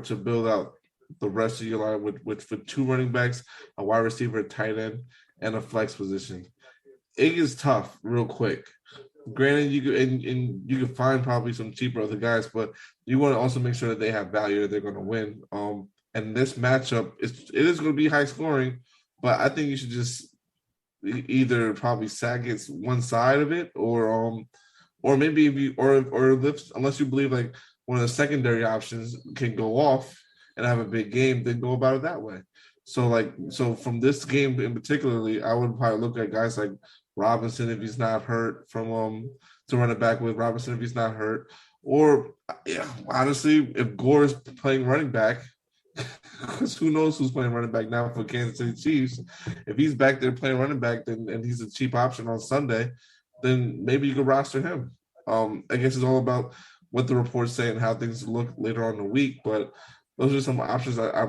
to build out the rest of your line with 2 running backs, a wide receiver, a tight end, and a flex position. It is tough real quick. Granted, you can find probably some cheaper other guys, but you want to also make sure that they have value, that they're going to win. And this matchup it is going to be high scoring, but I think you should just either probably sag against one side of it, or maybe if you unless you believe like one of the secondary options can go off and have a big game, then go about it that way. So from this game in particularly, I would probably look at guys like Robinson if he's not hurt, to run it back with Robinson if he's not hurt, or honestly, if Gore is playing running back, Because who knows who's playing running back now for Kansas City Chiefs? If he's back there playing running back, then and he's a cheap option on Sunday, then maybe you could roster him. I guess it's all about what the reports say and how things look later on in the week. But those are some options I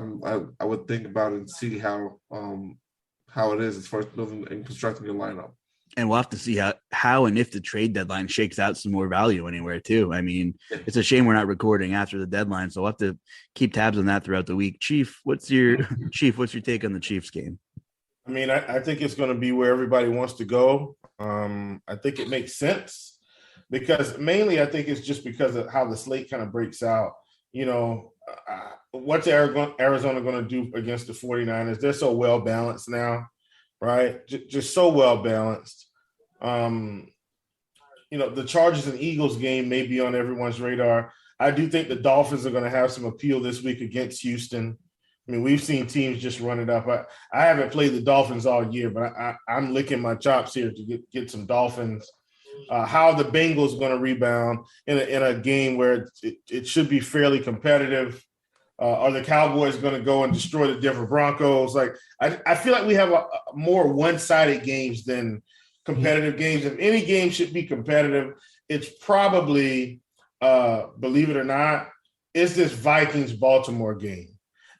would think about and see how it is as far as building and constructing your lineup. And we'll have to see how and if the trade deadline shakes out some more value anywhere too. I mean, it's a shame we're not recording after the deadline, so we'll have to keep tabs on that throughout the week. Chief, what's your take on the Chiefs game? I mean, I think it's going to be where everybody wants to go. I think it makes sense because mainly I think it's just because of how the slate kind of breaks out. You know, what's Arizona going to do against the 49ers? They're so well balanced now, right? Just so well balanced. You know, the Chargers and Eagles game may be on everyone's radar. I do think the Dolphins are going to have some appeal this week against Houston. I mean, we've seen teams just run it up. I haven't played the Dolphins all year, but I'm licking my chops here to get some Dolphins. How the Bengals going to rebound in a game where it should be fairly competitive? Are the Cowboys going to go and destroy the Denver Broncos? Like, I feel like we have more one-sided games than competitive games. If any game should be competitive, it's probably, believe it or not, it's this Vikings-Baltimore game.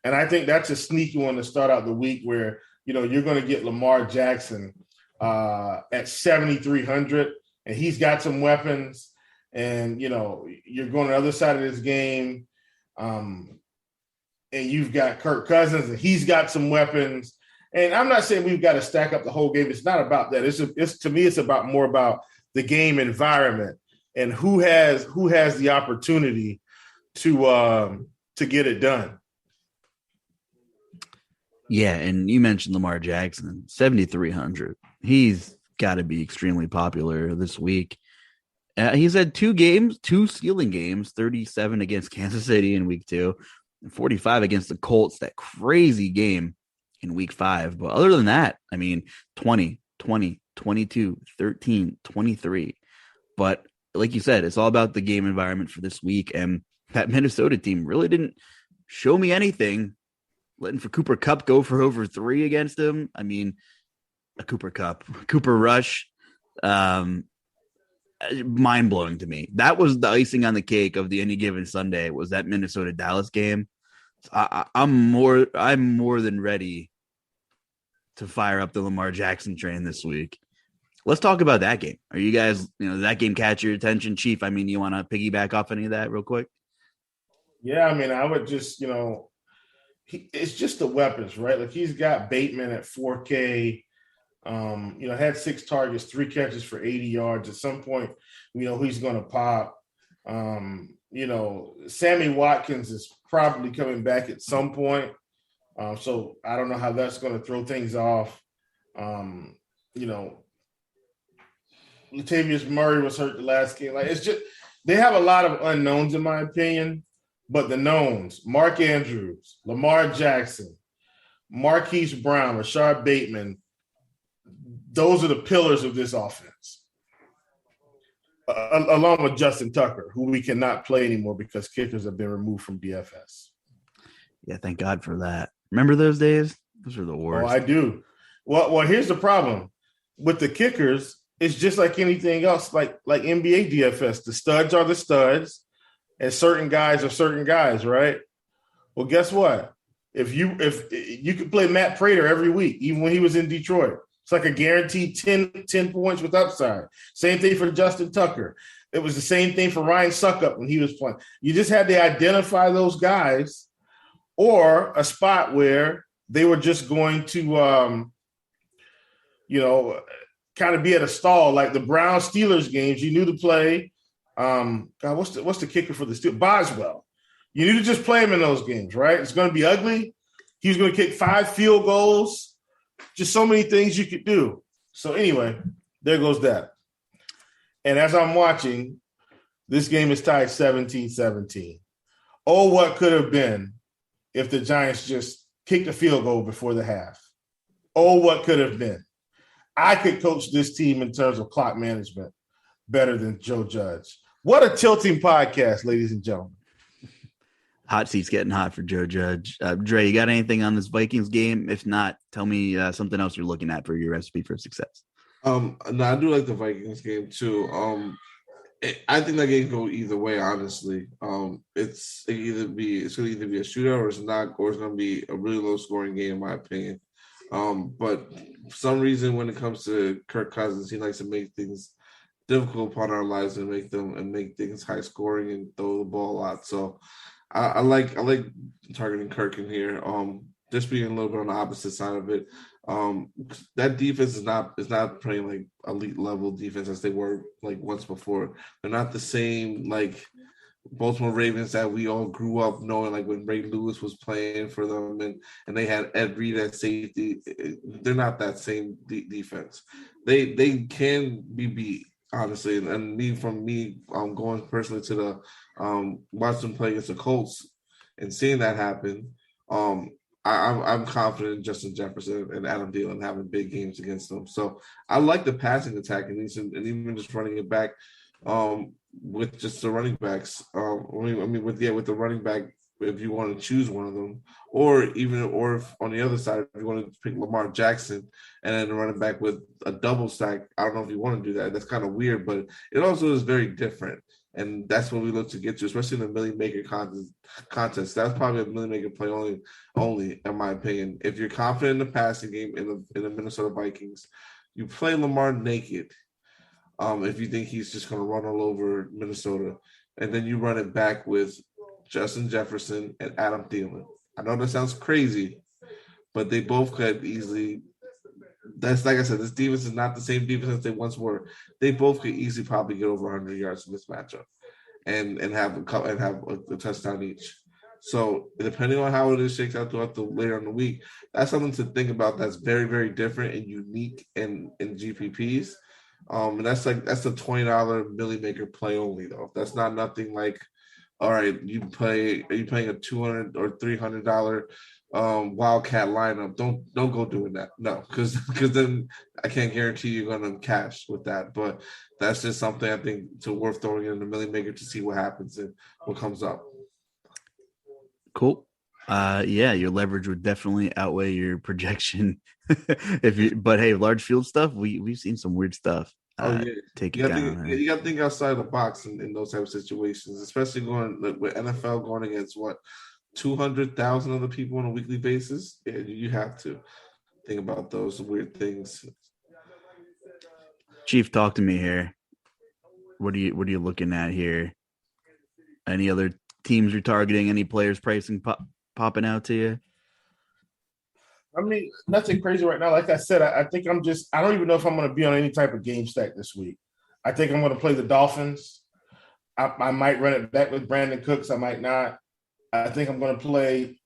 And I think that's a sneaky one to start out the week where, you know, you're going to get Lamar Jackson at 7,300, and he's got some weapons. And, you know, you're going to the other side of this game, and you've got Kirk Cousins, and he's got some weapons. And I'm not saying we've got to stack up the whole game. It's not about that. It's to me, it's about more about the game environment and who has the opportunity to get it done. Yeah, and you mentioned Lamar Jackson, 7,300. He's got to be extremely popular this week. He's had two stealing games, 37 against Kansas City in week 2, and 45 against the Colts, that crazy game in week 5. But other than that, I mean, 20, 22, 13, 23. But like you said, it's all about the game environment for this week. And that Minnesota team really didn't show me anything. Letting for Cooper Kupp go for over 3 against him. I mean, a Cooper Rush, mind-blowing to me. That was the icing on the cake of the Any Given Sunday, was that Minnesota Dallas game. I'm more than ready to fire up the Lamar Jackson train this week. Let's talk about that game. Are you guys, did that game catch your attention, Chief? I mean, you want to piggyback off any of that real quick? Yeah, I mean, I would just, it's just the weapons, right? Like, he's got Bateman at 4K, had 6 targets, 3 catches for 80 yards. At some point, he's going to pop. Sammy Watkins is probably coming back at some point. So I don't know how that's going to throw things off. Latavius Murray was hurt the last game. Like, it's just, they have a lot of unknowns in my opinion, but the knowns, Mark Andrews, Lamar Jackson, Marquise Brown, Rashard Bateman, those are the pillars of this offense. Along with Justin Tucker, who we cannot play anymore because kickers have been removed from DFS. Yeah, thank God for that. Remember those days? Those are the worst. Oh, I do. Well, here's the problem. With the kickers, it's just like anything else, like NBA DFS. The studs are the studs, and certain guys are certain guys, right? Well, guess what? If you could play Matt Prater every week, even when he was in Detroit, it's like a guaranteed 10 points with upside. Same thing for Justin Tucker. It was the same thing for Ryan Suckup when he was playing. You just had to identify those guys, or a spot where they were just going to, kind of be at a stall, like the Browns-Steelers games. You knew to play. What's the kicker for the Steelers? Boswell. You knew to just play him in those games, right? It's going to be ugly. He's going to kick 5 field goals. Just so many things you could do. So anyway, there goes that. And as I'm watching, this game is tied 17-17. Oh, what could have been if the Giants just kicked a field goal before the half? Oh, what could have been? I could coach this team in terms of clock management better than Joe Judge. What a tilting podcast, ladies and gentlemen. Hot seat's getting hot for Joe Judge. Dre, you got anything on this Vikings game? If not, tell me something else you're looking at for your recipe for success. No, I do like the Vikings game too. I think that game can go either way. Honestly, it's gonna either be a shootout or it's not, or it's gonna be a really low scoring game in my opinion. But for some reason, when it comes to Kirk Cousins, he likes to make things difficult upon our lives and make things high scoring and throw the ball a lot. So I like targeting Kirk in here. Just being a little bit on the opposite side of it. That defense is not playing like elite level defense as they were like once before. They're not the same like Baltimore Ravens that we all grew up knowing, like when Ray Lewis was playing for them and they had Ed Reed at safety. They're not that same defense. They can be beat, honestly. And me, going personally to the watching them play against the Colts and seeing that happen. I'm confident in Justin Jefferson and Adam Thielen having big games against them. So I like the passing attack and even just running it back with just the running backs. With the running back, if you want to choose one of them, or if on the other side, if you want to pick Lamar Jackson and then running back with a double stack. I don't know if you want to do that. That's kind of weird, but it also is very different. And that's what we look to get to, especially in the Millie Maker contest. That's probably a Millie Maker play only, in my opinion. If you're confident in the passing game in the Minnesota Vikings, you play Lamar naked. If you think he's just going to run all over Minnesota, and then you run it back with Justin Jefferson and Adam Thielen. I know that sounds crazy, but they both could easily. That's like I said, this defense is not the same defense as they once were. They both could easily probably get over 100 yards in this matchup, and have a touchdown each. So depending on how it shakes out throughout the later in the week, that's something to think about. That's very, very different and unique in GPPs. And that's the $20 Millie Maker play only though. That's not nothing like, all right, are you playing a $200 or $300 wildcat lineup? Don't go doing that. No, because then I can't guarantee you're gonna cash with that. But that's just something I think to worth throwing in the Millie Maker to see what happens and what comes up. Cool. Yeah, your leverage would definitely outweigh your projection. But hey, large field stuff, we've seen some weird stuff. Take it down. You got to think outside the box in those type of situations, especially going with NFL going against 200,000 other people on a weekly basis. Yeah, you have to think about those weird things. Chief, talk to me here. What are you looking at here? Any other teams you're targeting? Any players pricing popping out to you? I mean, nothing crazy right now. Like I said, I think I don't even know if I'm going to be on any type of game stack this week. I think I'm going to play the Dolphins. I might run it back with Brandon Cooks. I might not. I think I'm going to play.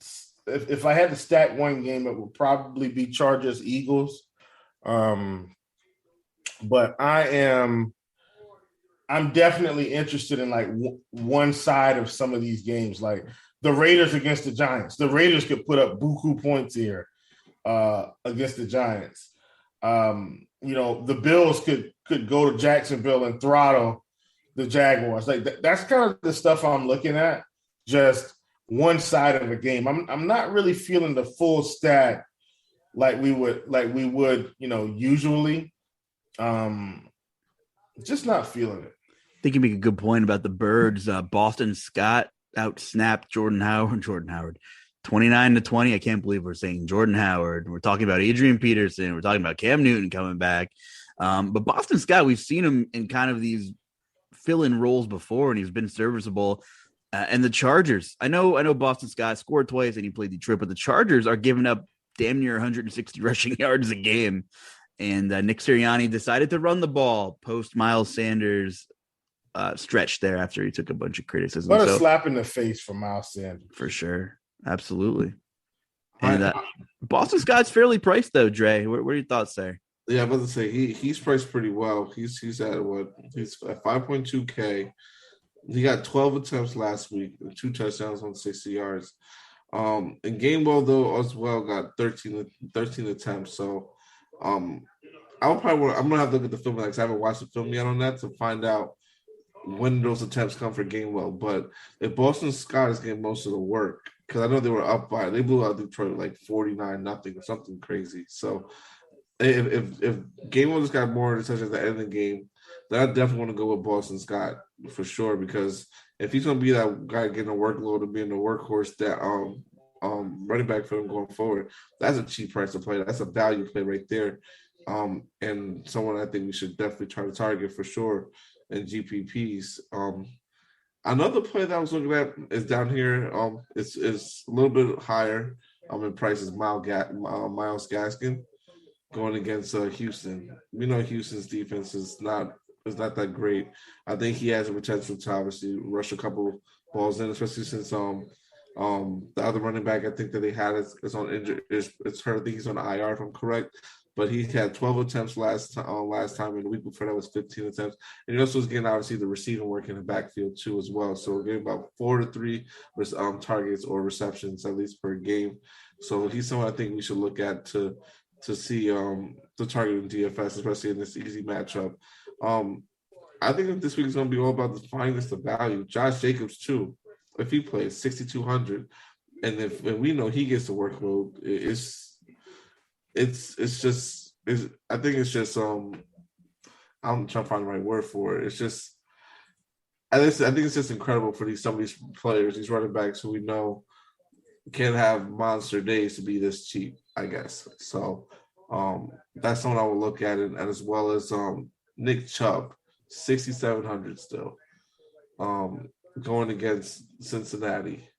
If I had to stack one game, it would probably be Chargers Eagles. But I'm definitely interested in like one side of some of these games, like the Raiders against the Giants. The Raiders could put up buku points here against the Giants. The Bills could go to Jacksonville and throttle the Jaguars. Like that's kind of the stuff I'm looking at. Just one side of a game. I'm not really feeling the full stack like we would usually. Just not feeling it. I think you make a good point about the Birds. Boston Scott out-snapped Jordan Howard. 29-20. I can't believe we're saying Jordan Howard. We're talking about Adrian Peterson. We're talking about Cam Newton coming back. But Boston Scott, we've seen him in kind of these fill-in roles before, and he's been serviceable. And the Chargers, I know Boston Scott scored twice and he played Detroit, but the Chargers are giving up damn near 160 rushing yards a game. And Nick Sirianni decided to run the ball post Miles Sanders stretch there after he took a bunch of criticism. What a slap in the face for Miles Sanders. For sure. Absolutely. And Boston Scott's fairly priced though, Dre. What are your thoughts there? Yeah, I was about to say he's priced pretty well. He's at what? He's at 5.2K. He got 12 attempts last week and 2 touchdowns on 60 yards. And Gainwell though as well got 13 attempts. So I'm gonna have to look at the film because I haven't watched the film yet on that to find out when those attempts come for Gainwell. But if Boston Scott is getting most of the work, because I know they were up by, they blew out Detroit like 49-0 or something crazy. So if Gainwell just got more attention at the end of the game, then I definitely want to go with Boston Scott for sure, because if he's going to be that guy getting a workload and being the workhorse that running back for him going forward, that's a cheap price to play. That's a value play right there. And someone I think we should definitely try to target for sure in GPPs. Another play that I was looking at is down here. It's a little bit higher in price is Myles Gaskin going against Houston. We know Houston's defense is not that great. I think he has a potential to obviously rush a couple balls in, especially since the other running back I think that they had is on injured. It's hurt. I think he's on IR if I'm correct. But he had 12 attempts last time, and the week before that was 15 attempts. And he also was getting obviously the receiving work in the backfield too as well. So we're getting about 4 to 3 targets or receptions at least per game. So he's someone I think we should look at to see the target in DFS, especially in this easy matchup. I think that this week is going to be all about the finest of value. Josh Jacobs too, if he plays 6,200, and if we know he gets the workload, I think it's just I'm trying to find the right word for it. It's just I think it's just incredible for some of these players, these running backs who we know can have monster days to be this cheap, I guess. So that's someone I will look at, and as well as Nick Chubb, 6,700 still, going against Cincinnati.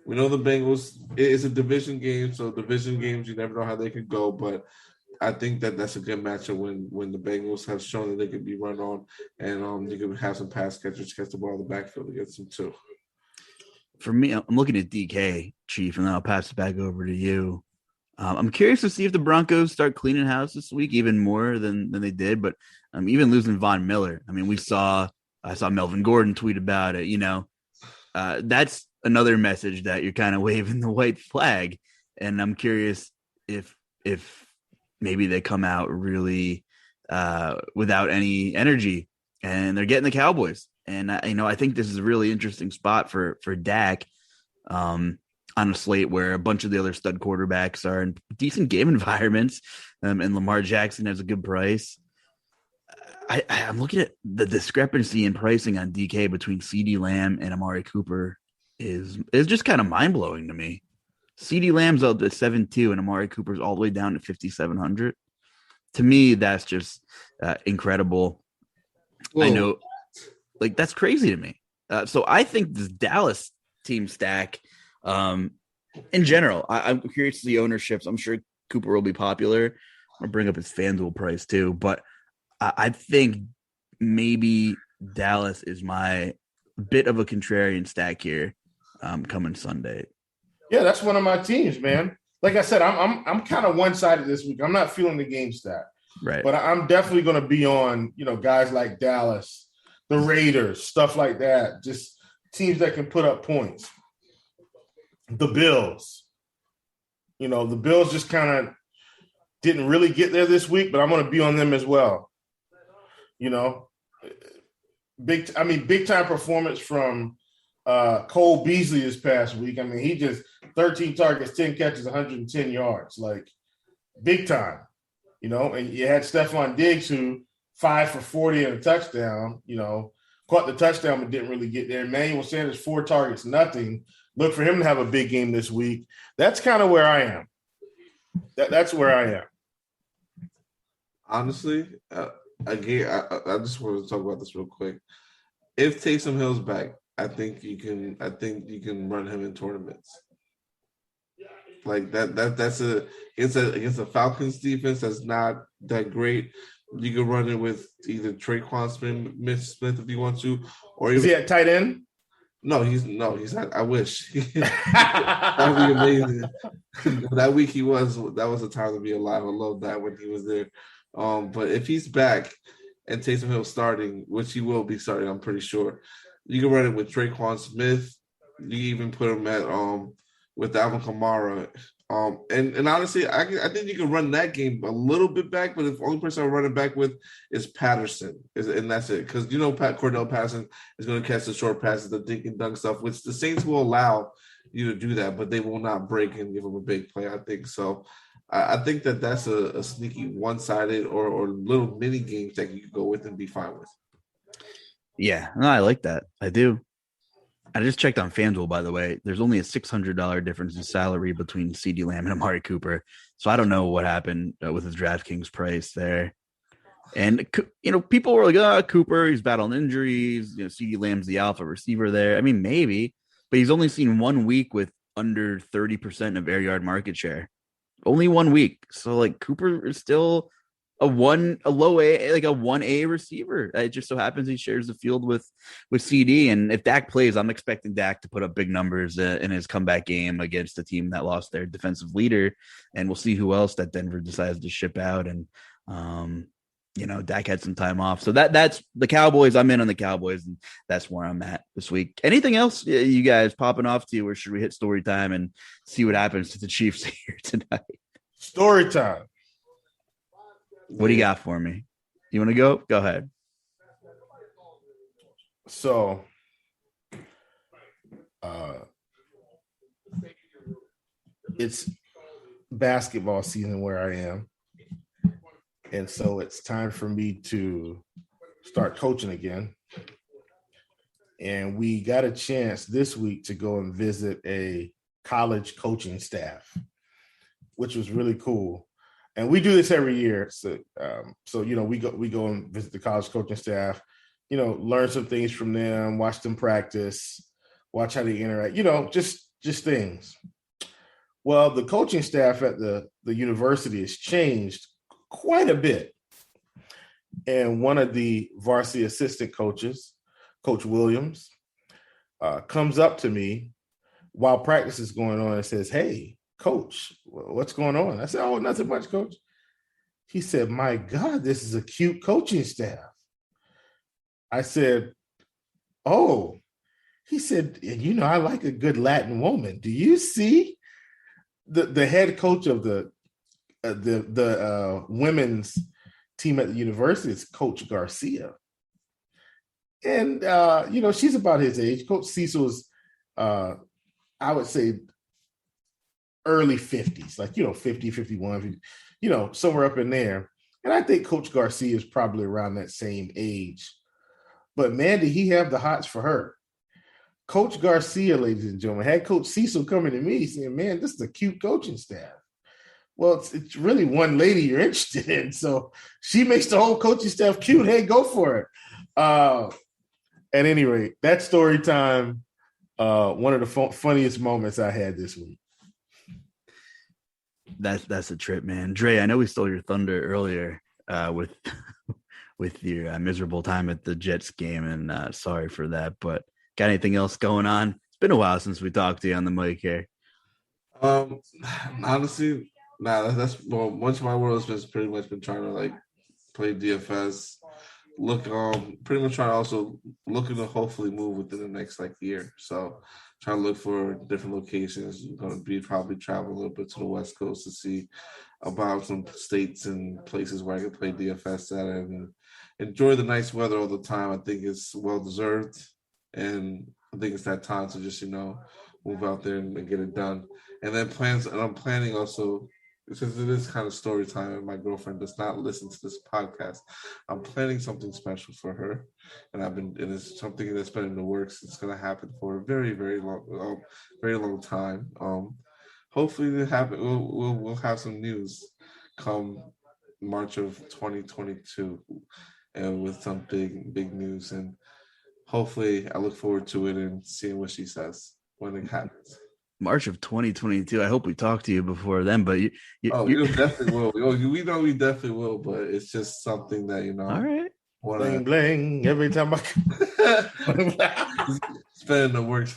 We know the Bengals, it's a division game, so division games, you never know how they could go, but I think that that's a good matchup when the Bengals have shown that they can be run on, and you can have some pass catchers catch the ball in the backfield against them too. For me, I'm looking at DK, Chief, and then I'll pass it back over to you. I'm curious to see if the Broncos start cleaning house this week even more than they did, but even losing Von Miller. I mean, I saw Melvin Gordon tweet about it, that's another message that you're kind of waving the white flag. And I'm curious if maybe they come out really without any energy and they're getting the Cowboys. And I think this is a really interesting spot for Dak on a slate where a bunch of the other stud quarterbacks are in decent game environments, and Lamar Jackson has a good price. I'm looking at the discrepancy in pricing on DK between CeeDee Lamb and Amari Cooper is just kind of mind blowing to me. CeeDee Lamb's up to 7.2 and Amari Cooper's all the way down to 5,700. To me, that's just incredible. Whoa. I know, like, that's crazy to me. So I think this Dallas team stack, in general, I'm curious to see ownerships. I'm sure Cooper will be popular. I'll bring up his FanDuel price too, but I think maybe Dallas is my bit of a contrarian stack here coming Sunday. Yeah, that's one of my teams, man. Like I said, I'm kind of one-sided this week. I'm not feeling the game stack. Right. But I'm definitely going to be on, guys like Dallas, the Raiders, stuff like that. Just teams that can put up points. The Bills. The Bills just kind of didn't really get there this week, but I'm going to be on them as well. Big time performance from Cole Beasley this past week. I mean, he just 13 targets, 10 catches, 110 yards, like big time, and you had Stephon Diggs who 5 for 40 and a touchdown, caught the touchdown, but didn't really get there. Emmanuel Sanders, 4 targets, nothing. Look for him to have a big game this week. That's kind of where I am. That's where I am. Honestly, again, I just want to talk about this real quick. If Taysom Hill's back, I think you can run him in tournaments. Like that's against a Falcons defense that's not that great. You can run it with either Traquan Smith if you want to, or is he at tight end? No, he's not. I wish. That would be amazing. That week that was a time to be alive. I love that when he was there. But if he's back and Taysom Hill starting, which he will be starting, I'm pretty sure, you can run it with Traquan Smith. You can even put him at with Alvin Kamara And honestly, I think you can run that game a little bit back, but the only person I'm running back with is Patterson, and that's it. Because Cordell Patterson is going to catch the short passes, the dink and dunk stuff, which the Saints will allow you to do that, but they will not break and give them a big play. I think so. I think that's a sneaky one-sided or little mini games that you can go with and be fine with. Yeah, no, I like that. I do. I just checked on FanDuel, by the way. There's only a $600 difference in salary between CeeDee Lamb and Amari Cooper. So I don't know what happened with his DraftKings price there. And, people were like, Cooper, he's battling injuries. CeeDee Lamb's the alpha receiver there. I mean, maybe, but he's only seen 1 week with under 30% of air yard market share. Only 1 week. So, Cooper is still a low A, like a 1A receiver. It just so happens he shares the field with CD. And if Dak plays, I'm expecting Dak to put up big numbers in his comeback game against a team that lost their defensive leader. And we'll see who else that Denver decides to ship out. And, Dak had some time off. So that's the Cowboys. I'm in on the Cowboys, and that's where I'm at this week. Anything else you guys popping off to you, or should we hit story time and see what happens to the Chiefs here tonight? Story time. What do you got for me? You want to go? Go ahead. So, it's basketball season where I am. And so it's time for me to start coaching again. And we got a chance this week to go and visit a college coaching staff, which was really cool. And we do this every year. So we go and visit the college coaching staff, learn some things from them, watch them practice, watch how they interact, just things. Well, the coaching staff at the university has changed quite a bit. And one of the varsity assistant coaches, Coach Williams, comes up to me while practice is going on and says, "Hey, Coach, what's going on?" I said, "Oh, nothing much, Coach." He said, "My God, this is a cute coaching staff." I said, "Oh." He said, "I like a good Latin woman. Do you see?" The head coach of the women's team at the university is Coach Garcia. And, she's about his age. Coach Cecil's, I would say, early 50s, 50, 51, somewhere up in there. And I think Coach Garcia is probably around that same age. But, man, did he have the hots for her. Coach Garcia, ladies and gentlemen, had Coach Cecil coming to me saying, "Man, this is a cute coaching staff." Well, it's really one lady you're interested in. So she makes the whole coaching staff cute. Hey, go for it. At any rate, that's story time. One of the funniest moments I had this week. That's a trip, man. Dre, I know we stole your thunder earlier with your miserable time at the Jets game, and sorry for that. But got anything else going on? It's been a while since we talked to you on the mic here. Honestly, that's much of my world has pretty much been trying to play DFS. Look, pretty much trying to also looking to hopefully move within the next year. So trying to look for different locations. Going to be probably travel a little bit to the West Coast to see about some states and places where I can play DFS at and enjoy the nice weather all the time. I think it's well deserved, and I think it's that time to just move out there and get it done. And then I'm planning also, since it is kind of story time and my girlfriend does not listen to this podcast, I'm planning something special for her. And it's something that's been in the works. It's going to happen for a very, very long time. Hopefully it happen. We'll have some news come March of 2022 and with some big news. And hopefully I look forward to it and seeing what she says when it happens. March of 2022. I hope we talk to you before then, but you definitely will. We know we definitely will, but it's just something that All right. Bling bling every time It's been in the works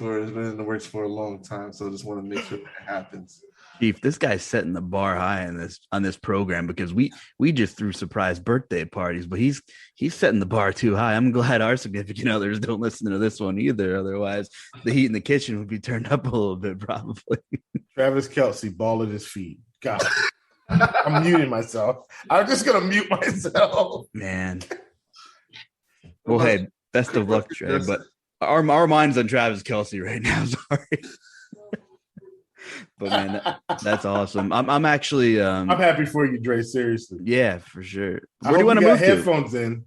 for a long time, so I just want to make sure that it happens. Chief, this guy's setting the bar high on this program because we just threw surprise birthday parties, but he's setting the bar too high. I'm glad our significant others don't listen to this one either. Otherwise, the heat in the kitchen would be turned up a little bit, probably. Travis Kelce, ball at his feet. God, I'm muting myself. I'm just gonna mute myself. Man. Well, hey, best of luck, Trey. But our mind's on Travis Kelce right now. Sorry. But man, that's awesome. I'm actually I'm happy for you, Dre. Seriously. Yeah, for sure. Where do you want to move headphones to? In?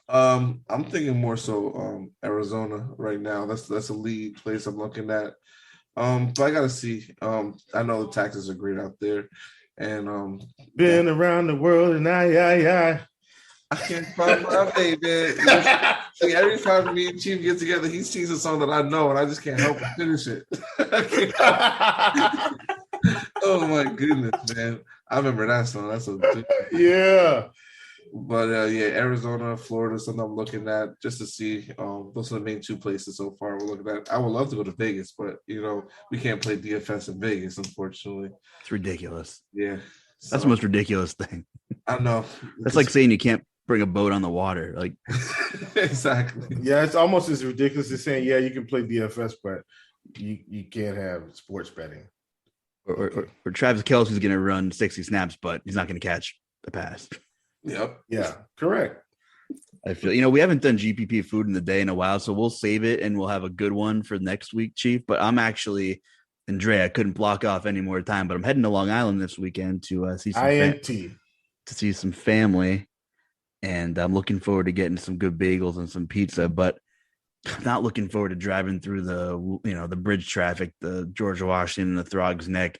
I'm thinking more so Arizona right now. That's a lead place I'm looking at. But I gotta see. I know the taxes are great out there. And been around the world and I can't find my baby. See, every time me and Chief get together, he sings a song that I know, and I just can't help but finish it. Oh my goodness, man! I remember that song. That's yeah. But Arizona, Florida, something I'm looking at just to see. Those are the main two places so far we're looking at. I would love to go to Vegas, but we can't play DFS in Vegas, unfortunately. It's ridiculous. Yeah, that's the most ridiculous thing. I know. That's like saying you can't bring a boat on the water. Like exactly. Yeah, it's almost as ridiculous as saying, yeah, you can play DFS, but you can't have sports betting. Or Travis Kelce's going to run 60 snaps, but he's not going to catch a pass. Yep. Yeah, correct. I feel, we haven't done GPP food in the day in a while, so we'll save it and we'll have a good one for next week, Chief. But I'm actually, and Dre, I couldn't block off any more time, but I'm heading to Long Island this weekend to see some family. And I'm looking forward to getting some good bagels and some pizza, but I'm not looking forward to driving through the bridge traffic, the George Washington, the Throgs Neck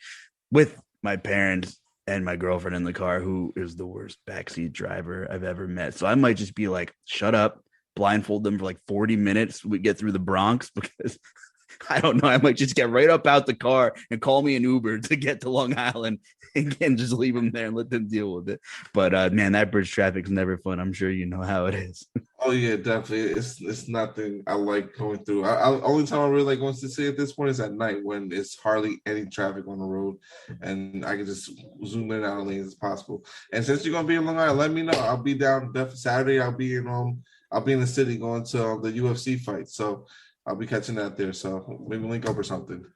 with my parents and my girlfriend in the car, who is the worst backseat driver I've ever met. So I might just be like, shut up, blindfold them for like 40 minutes. We get through the Bronx because I don't know. I might just get right up out the car and call me an Uber to get to Long Island and just leave them there and let them deal with it. But man, that bridge traffic's never fun. I'm sure you know how it is. Oh yeah, definitely. It's nothing I like going through. Only time I really like going to see at this point is at night when it's hardly any traffic on the road, and I can just zoom in and out of lanes as possible. And since you're gonna be in Long Island, let me know. I'll be down definitely Saturday. I'll be in the city going to the UFC fight. So I'll be catching that there. So maybe link up or something.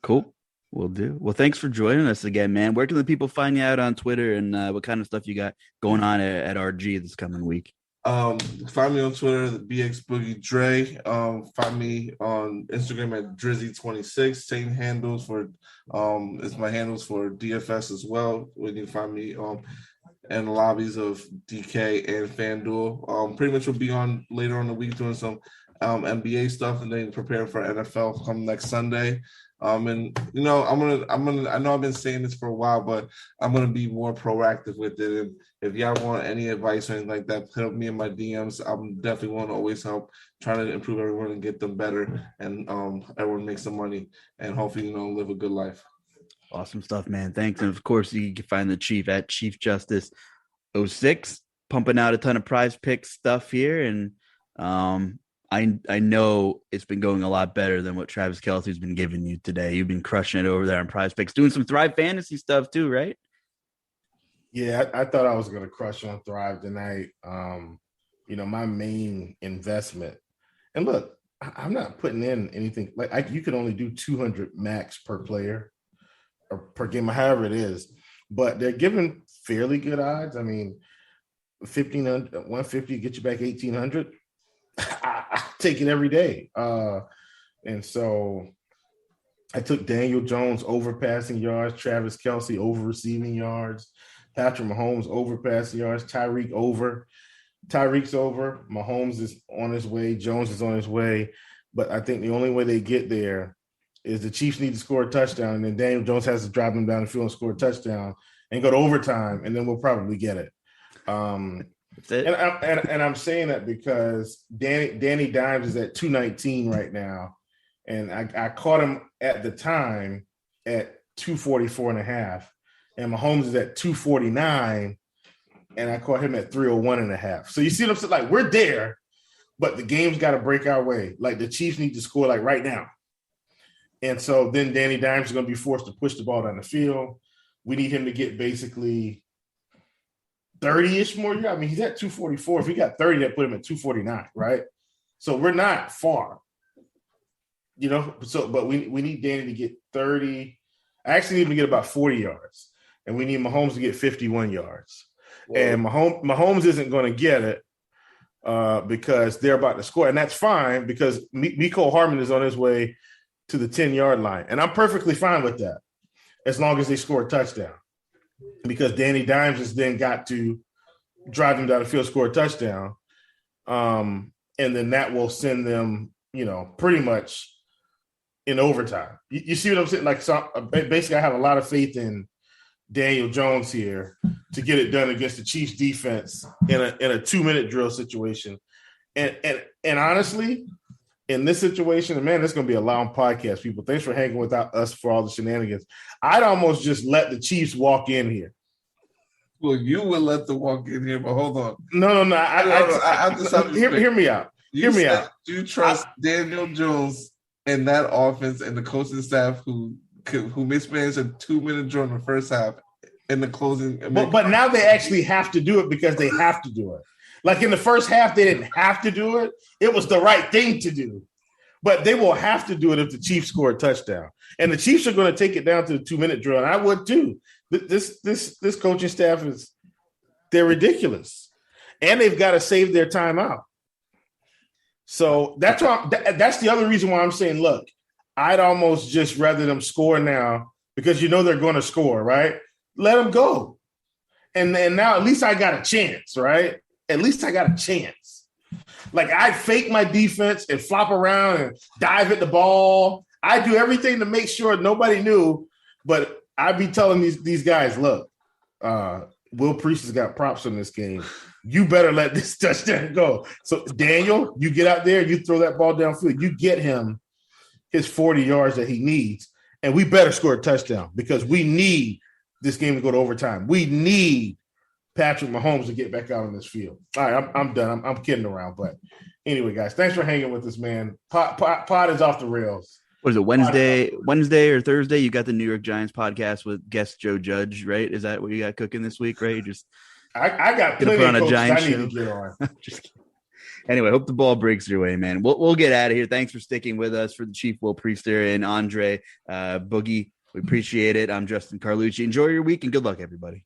Cool. Will do. Well, thanks for joining us again, man. Where can the people find you out on Twitter, and what kind of stuff you got going on at RG this coming week? Find me on Twitter, the BX Boogie Dre. Find me on Instagram at Drizzy26. Same handles for it's my handles for DFS as well. When you find me in the lobbies of DK and FanDuel. Pretty much will be on later on the week doing some NBA stuff and then preparing for NFL come next Sunday. And I know I've been saying this for a while, but I'm gonna be more proactive with it. And if y'all want any advice or anything like that, hit up me in my DMs. I'm definitely want to always help, trying to improve everyone and get them better, and everyone make some money and hopefully live a good life. Awesome stuff, man. Thanks. And of course, you can find the Chief at Chief Justice 06, pumping out a ton of prize pick stuff here. And I know it's been going a lot better than what Travis Kelce's been giving you today. You've been crushing it over there on prize picks, doing some Thrive fantasy stuff too, right? Yeah, I thought I was going to crush on Thrive tonight. My main investment, and look, I'm not putting in anything you can only do 200 max per player or per game, however it is, but they're giving fairly good odds. I mean, 1,500, 150 get you back 1,800. I take it every day. And so I took Daniel Jones over passing yards, Travis Kelce over receiving yards, Patrick Mahomes over passing yards, Tyreek's over, Mahomes is on his way, Jones is on his way. But I think the only way they get there is the Chiefs need to score a touchdown, and then Daniel Jones has to drive them down the field and score a touchdown and go to overtime, and then we'll probably get it. And I'm saying that because Danny Dimes is at 219 right now, and I caught him at the time at 244.5, and Mahomes is at 249, and I caught him at 301.5. So you see what I'm saying? Like, we're there, but the game's got to break our way. Like, the Chiefs need to score like right now. And so then Danny Dimes is going to be forced to push the ball down the field. We need him to get basically 30-ish more yards. I mean, he's at 244. If he got 30, that put him at 249, right? So we're not far. But we need Danny to get 30. I actually need him to get about 40 yards. And we need Mahomes to get 51 yards. Whoa. And Mahomes isn't going to get it because they're about to score. And that's fine because Mecole Hardman is on his way to the 10-yard line. And I'm perfectly fine with that as long as they score a touchdown. Because Danny Dimes has then got to drive them down the field, score a touchdown. And then that will send them, pretty much in overtime. You see what I'm saying? Like, so basically, I have a lot of faith in Daniel Jones here to get it done against the Chiefs defense in a 2-minute drill situation. And honestly, in this situation, man, this is going to be a long podcast, people. Thanks for hanging with us for all the shenanigans. I'd almost just let the Chiefs walk in here. Well, you would let them walk in here, but hold on. No. Hear me out. Hear me out. You trust Daniel Jones and that offense and the coaching staff who mismanaged a 2-minute drill in the first half in the closing. But now they actually have to do it because they have to do it. Like in the first half, they didn't have to do it. It was the right thing to do. But they will have to do it if the Chiefs score a touchdown. And the Chiefs are going to take it down to the 2-minute drill. And I would too. This coaching staff they're ridiculous. And they've got to save their timeout. So that's that's the other reason why I'm saying, look, I'd almost just rather them score now because they're going to score, right? Let them go. And now at least I got a chance, right? At least I got a chance. Like I'd fake my defense and flop around and dive at the ball. I do everything to make sure nobody knew, but I'd be telling these guys, look, Will Priester's got props in this game. You better let this touchdown go. So Daniel, you get out there, you throw that ball downfield, you get him his 40 yards that he needs, and we better score a touchdown because we need this game to go to overtime. We need Patrick Mahomes to get back out on this field. All right, I'm done. I'm kidding around. But anyway, guys, thanks for hanging with us, man. Pod is off the rails. What is it, Wednesday or Thursday? You got the New York Giants podcast with guest Joe Judge, right? Is that what you got cooking this week, right? You just I got plenty of coaches I need to get on. Just kidding. Anyway, hope the ball breaks your way, man. We'll get out of here. Thanks for sticking with us for the Chief Will Priester and Andre Boogie. We appreciate it. I'm Justin Carlucci. Enjoy your week and good luck, everybody.